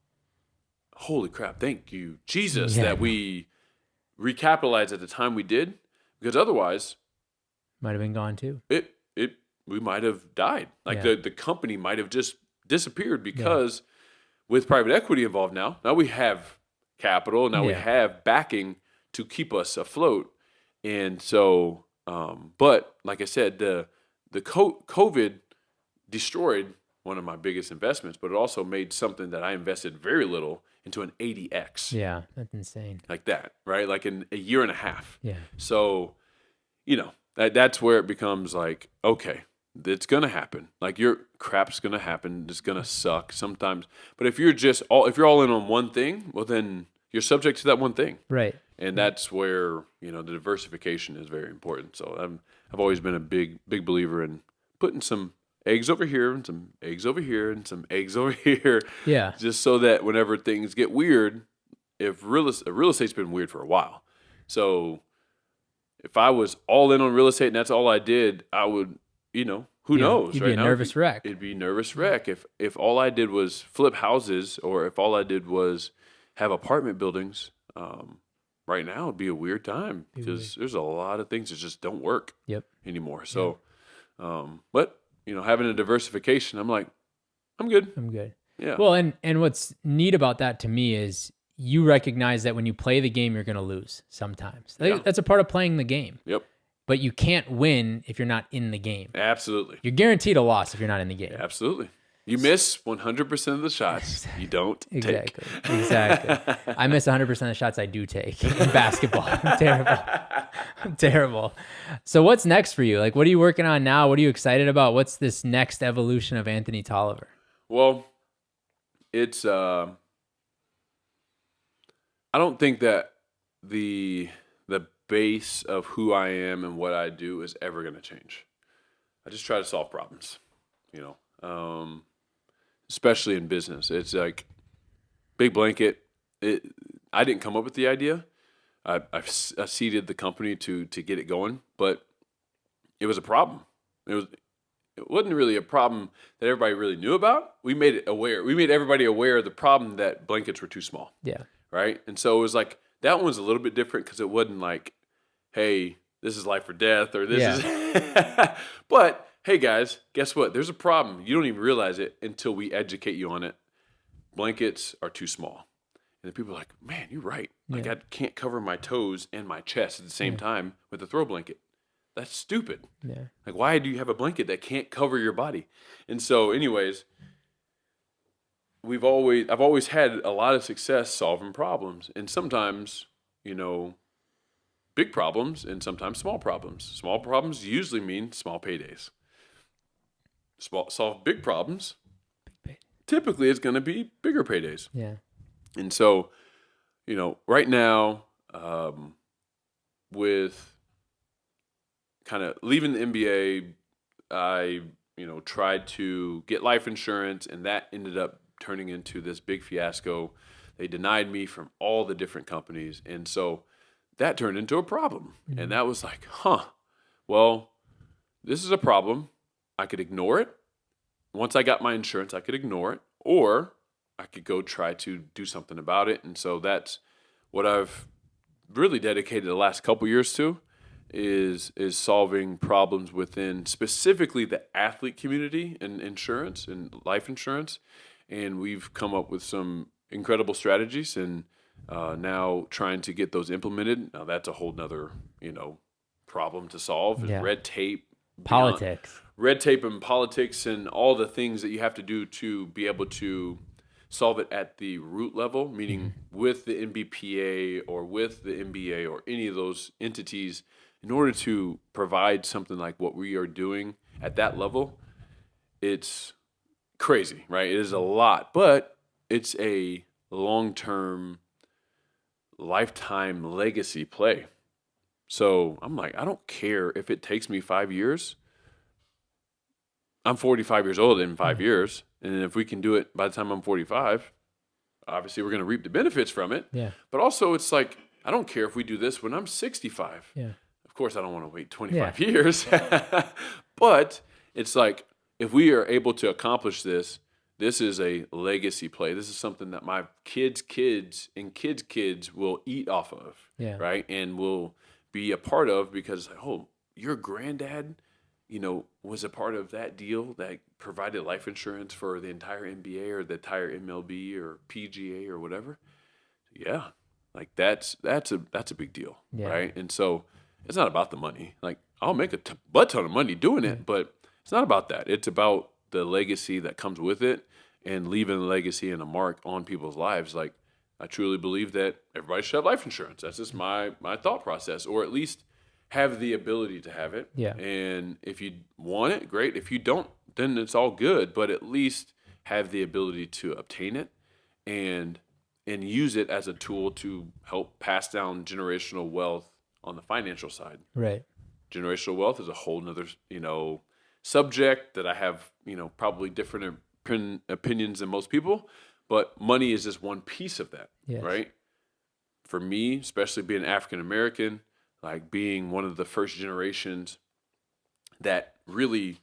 holy crap, thank you, Jesus, that we recapitalized at the time we did. Because otherwise, might have been gone too. We might have died. Like the company might have just disappeared because with private equity involved now we have capital, now we have backing to keep us afloat. And so, but like I said, the COVID destroyed one of my biggest investments, but it also made something that I invested very little into an 80x. Yeah, that's insane. Like that, right? Like in a year and a half. Yeah. So, you know, that's where it becomes like, okay, it's gonna happen. Like your crap's gonna happen. It's gonna suck sometimes. But if you're all in on one thing, well then you're subject to that one thing. Right. And that's where, the diversification is very important. So I've always been a big believer in putting some eggs over here and some eggs over here and some eggs over here. Yeah. Just so that whenever things get weird, if real estate's been weird for a while. So if I was all in on real estate and that's all I did, I would, who knows? You'd right be a now, nervous wreck. It'd be a nervous wreck. If all I did was flip houses or if all I did was have apartment buildings, right now it'd be a weird time because there's a lot of things that just don't work anymore. So, but having a diversification, I'm like, I'm good. I'm good. Yeah. Well, and what's neat about that to me is you recognize that when you play the game, you're going to lose sometimes. That's a part of playing the game. Yep. But you can't win if you're not in the game. Absolutely. You're guaranteed a loss if you're not in the game. Absolutely. You miss 100% of the shots you don't take. Exactly. I miss 100% of the shots I do take in basketball. I'm terrible. So what's next for you? Like, what are you working on now? What are you excited about? What's this next evolution of Anthony Tolliver? Well, it's I don't think that the base of who I am and what I do is ever going to change. I just try to solve problems, especially in business. It's like big blanket. I didn't come up with the idea. I seeded the company to get it going, but it was a problem. It wasn't really a problem that everybody really knew about. We made it aware. We made everybody aware of the problem that blankets were too small. Yeah. Right. And so it was like that one was a little bit different because it wasn't like, hey, this is life or death or this is. But hey, guys, guess what? There's a problem. You don't even realize it until we educate you on it. Blankets are too small. And then people are like, man, you're right. Like I can't cover my toes and my chest at the same time with a throw blanket. That's stupid. Yeah. Like, why do you have a blanket that can't cover your body? And so, anyways, I've always had a lot of success solving problems, and sometimes, big problems, and sometimes small problems. Small problems usually mean small paydays. Solve big problems. Typically, it's going to be bigger paydays. Yeah. And so, right now, with kind of leaving the NBA, I, tried to get life insurance, and that ended up turning into this big fiasco. They denied me from all the different companies. And so that turned into a problem. Mm-hmm. And that was like, well, this is a problem. I could ignore it. Once I got my insurance, I could ignore it, or I could go try to do something about it. And so that's what I've really dedicated the last couple years to is solving problems within specifically the athlete community and insurance and life insurance. And we've come up with some incredible strategies and now trying to get those implemented. Now that's a whole nother, problem to solve. Yeah. Red tape. Politics. Red tape and politics and all the things that you have to do to be able to solve it at the root level, meaning with the NBPA or with the NBA or any of those entities, in order to provide something like what we are doing at that level, it's crazy, right? It is a lot, but it's a long-term, lifetime legacy play. So I'm like, I don't care if it takes me 5 years. I'm 45 years old in 5 years. And if we can do it by the time I'm 45, obviously we're going to reap the benefits from it. Yeah. But also it's like, I don't care if we do this when I'm 65. Yeah. Of course, I don't want to wait 25 years. But it's like, if we are able to accomplish this, this is a legacy play. This is something that my kids' and kids' kids will eat off of, right? And will be a part of because, your granddad, was a part of that deal that provided life insurance for the entire NBA or the entire MLB or PGA or whatever. Yeah, like that's a big deal, right? And so it's not about the money. Like I'll make a butt ton of money doing it, but it's not about that. It's about the legacy that comes with it and leaving a legacy and a mark on people's lives. Like I truly believe that everybody should have life insurance. That's just my thought process, or at least have the ability to have it. Yeah. And if you want it, great. If you don't, then it's all good. But at least have the ability to obtain it and use it as a tool to help pass down generational wealth on the financial side. Right. Generational wealth is a whole nother, subject that I have, probably different opinions than most people, but money is just one piece of that, Yes. right? For me, especially being African-American, like being one of the first generations that really,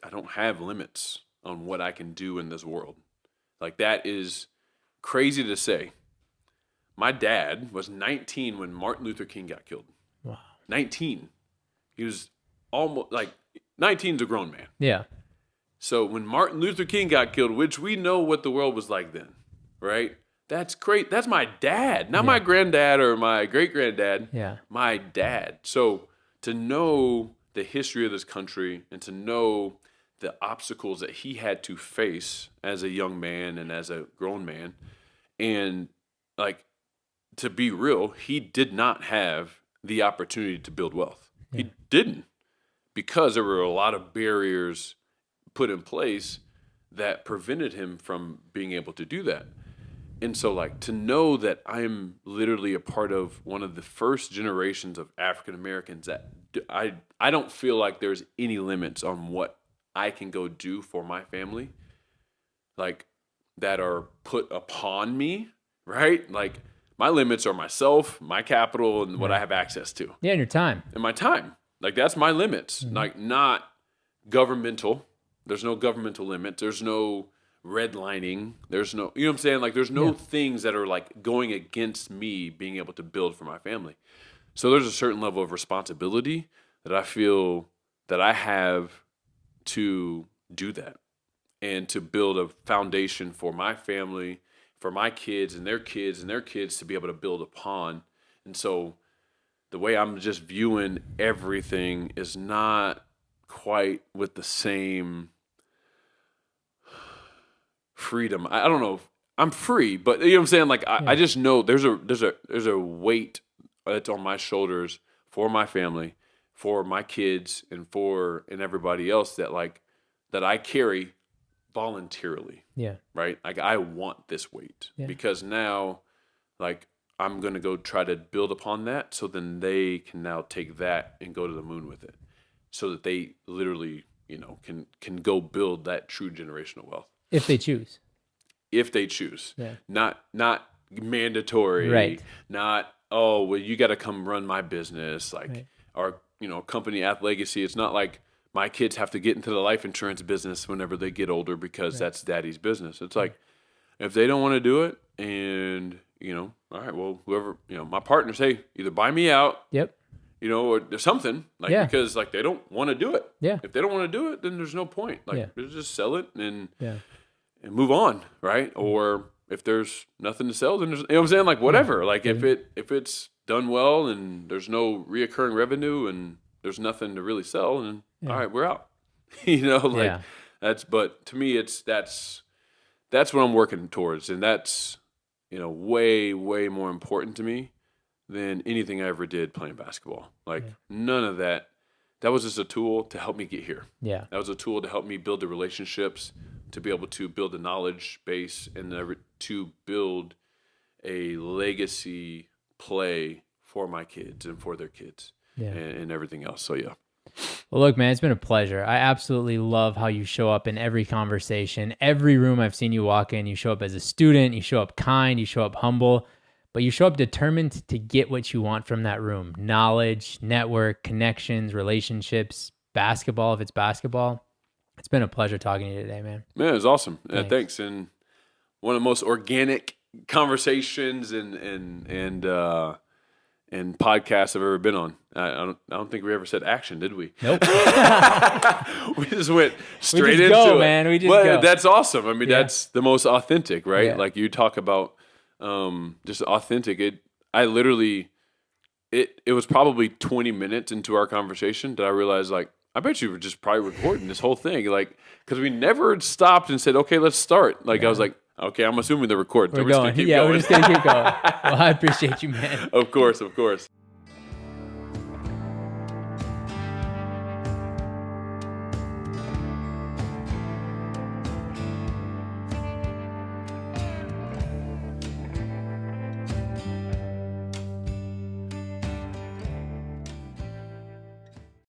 I don't have limits on what I can do in this world. Like that is crazy to say. My dad was 19 when Martin Luther King got killed. Wow. 19. He was almost like 19's a grown man. Yeah. So when Martin Luther King got killed, which we know what the world was like then, right? That's great. That's my dad, not my granddad or my great-granddad. Yeah. My dad. So to know the history of this country and to know the obstacles that he had to face as a young man and as a grown man, and like to be real, he did not have the opportunity to build wealth. Yeah. He didn't, because there were a lot of barriers put in place that prevented him from being able to do that. And so like to know that I'm literally a part of one of the first generations of African Americans that I don't feel like there's any limits on what I can go do for my family, like that are put upon me, right? Like my limits are myself, my capital, and what I have access to. Yeah, and your time. And my time. Like that's my limits. Mm-hmm. Like not governmental. There's no governmental limit. There's no redlining. There's no, you know what I'm saying? Like there's no things that are like going against me being able to build for my family. So there's a certain level of responsibility that I feel that I have to do that and to build a foundation for my family, for my kids and their kids and their kids to be able to build upon. And so the way I'm just viewing everything is not quite with the same freedom. I don't know if I'm free, but you know what I'm saying? Like I just know there's a weight that's on my shoulders for my family, for my kids, and everybody else that I carry voluntarily. Yeah. Right? Like I want this weight because now like I'm going to go try to build upon that so then they can now take that and go to the moon with it so that they literally, can go build that true generational wealth. If they choose. If they choose. Yeah. Not mandatory. Right. Not, oh, well, you got to come run my business. Like our, company Ath Legacy, it's not like my kids have to get into the life insurance business whenever they get older because that's daddy's business. It's like, if they don't want to do it and, all right, well, whoever, my partners, hey, either buy me out. Yep. Or there's something because like they don't want to do it. Yeah. If they don't want to do it, then there's no point. Like just sell it and move on, right? Or if there's nothing to sell, then there's, what I'm saying? Like whatever. Like if it's done well and there's no reoccurring revenue and there's nothing to really sell, and all right, we're out. But to me, that's what I'm working towards, and that's way more important to me than anything I ever did playing basketball. Like none of that. That was just a tool to help me get here. Yeah. That was a tool to help me build the relationships, to be able to build a knowledge base, and to build a legacy play for my kids and for their kids and everything else. So, yeah. Well, look, man, it's been a pleasure. I absolutely love how you show up in every conversation. Every room I've seen you walk in, you show up as a student, you show up kind, you show up humble, but you show up determined to get what you want from that room. Knowledge, network, connections, relationships, basketball, if it's basketball. It's been a pleasure talking to you today, man. Man, it was awesome. Thanks. And one of the most organic conversations and podcasts I've ever been on. I don't think we ever said action, did we? Nope. We just went straight into go, it. Man. We just go. That's awesome. I mean, that's the most authentic, right? Yeah. Like you talk about just authentic. It was probably 20 minutes into our conversation that I realized, like, I bet you were just probably recording this whole thing, like, because we never stopped and said, okay, let's start. Like, I was like, okay, I'm assuming they're recording. We're going. We're just going to keep going. Well, I appreciate you, man. Of course.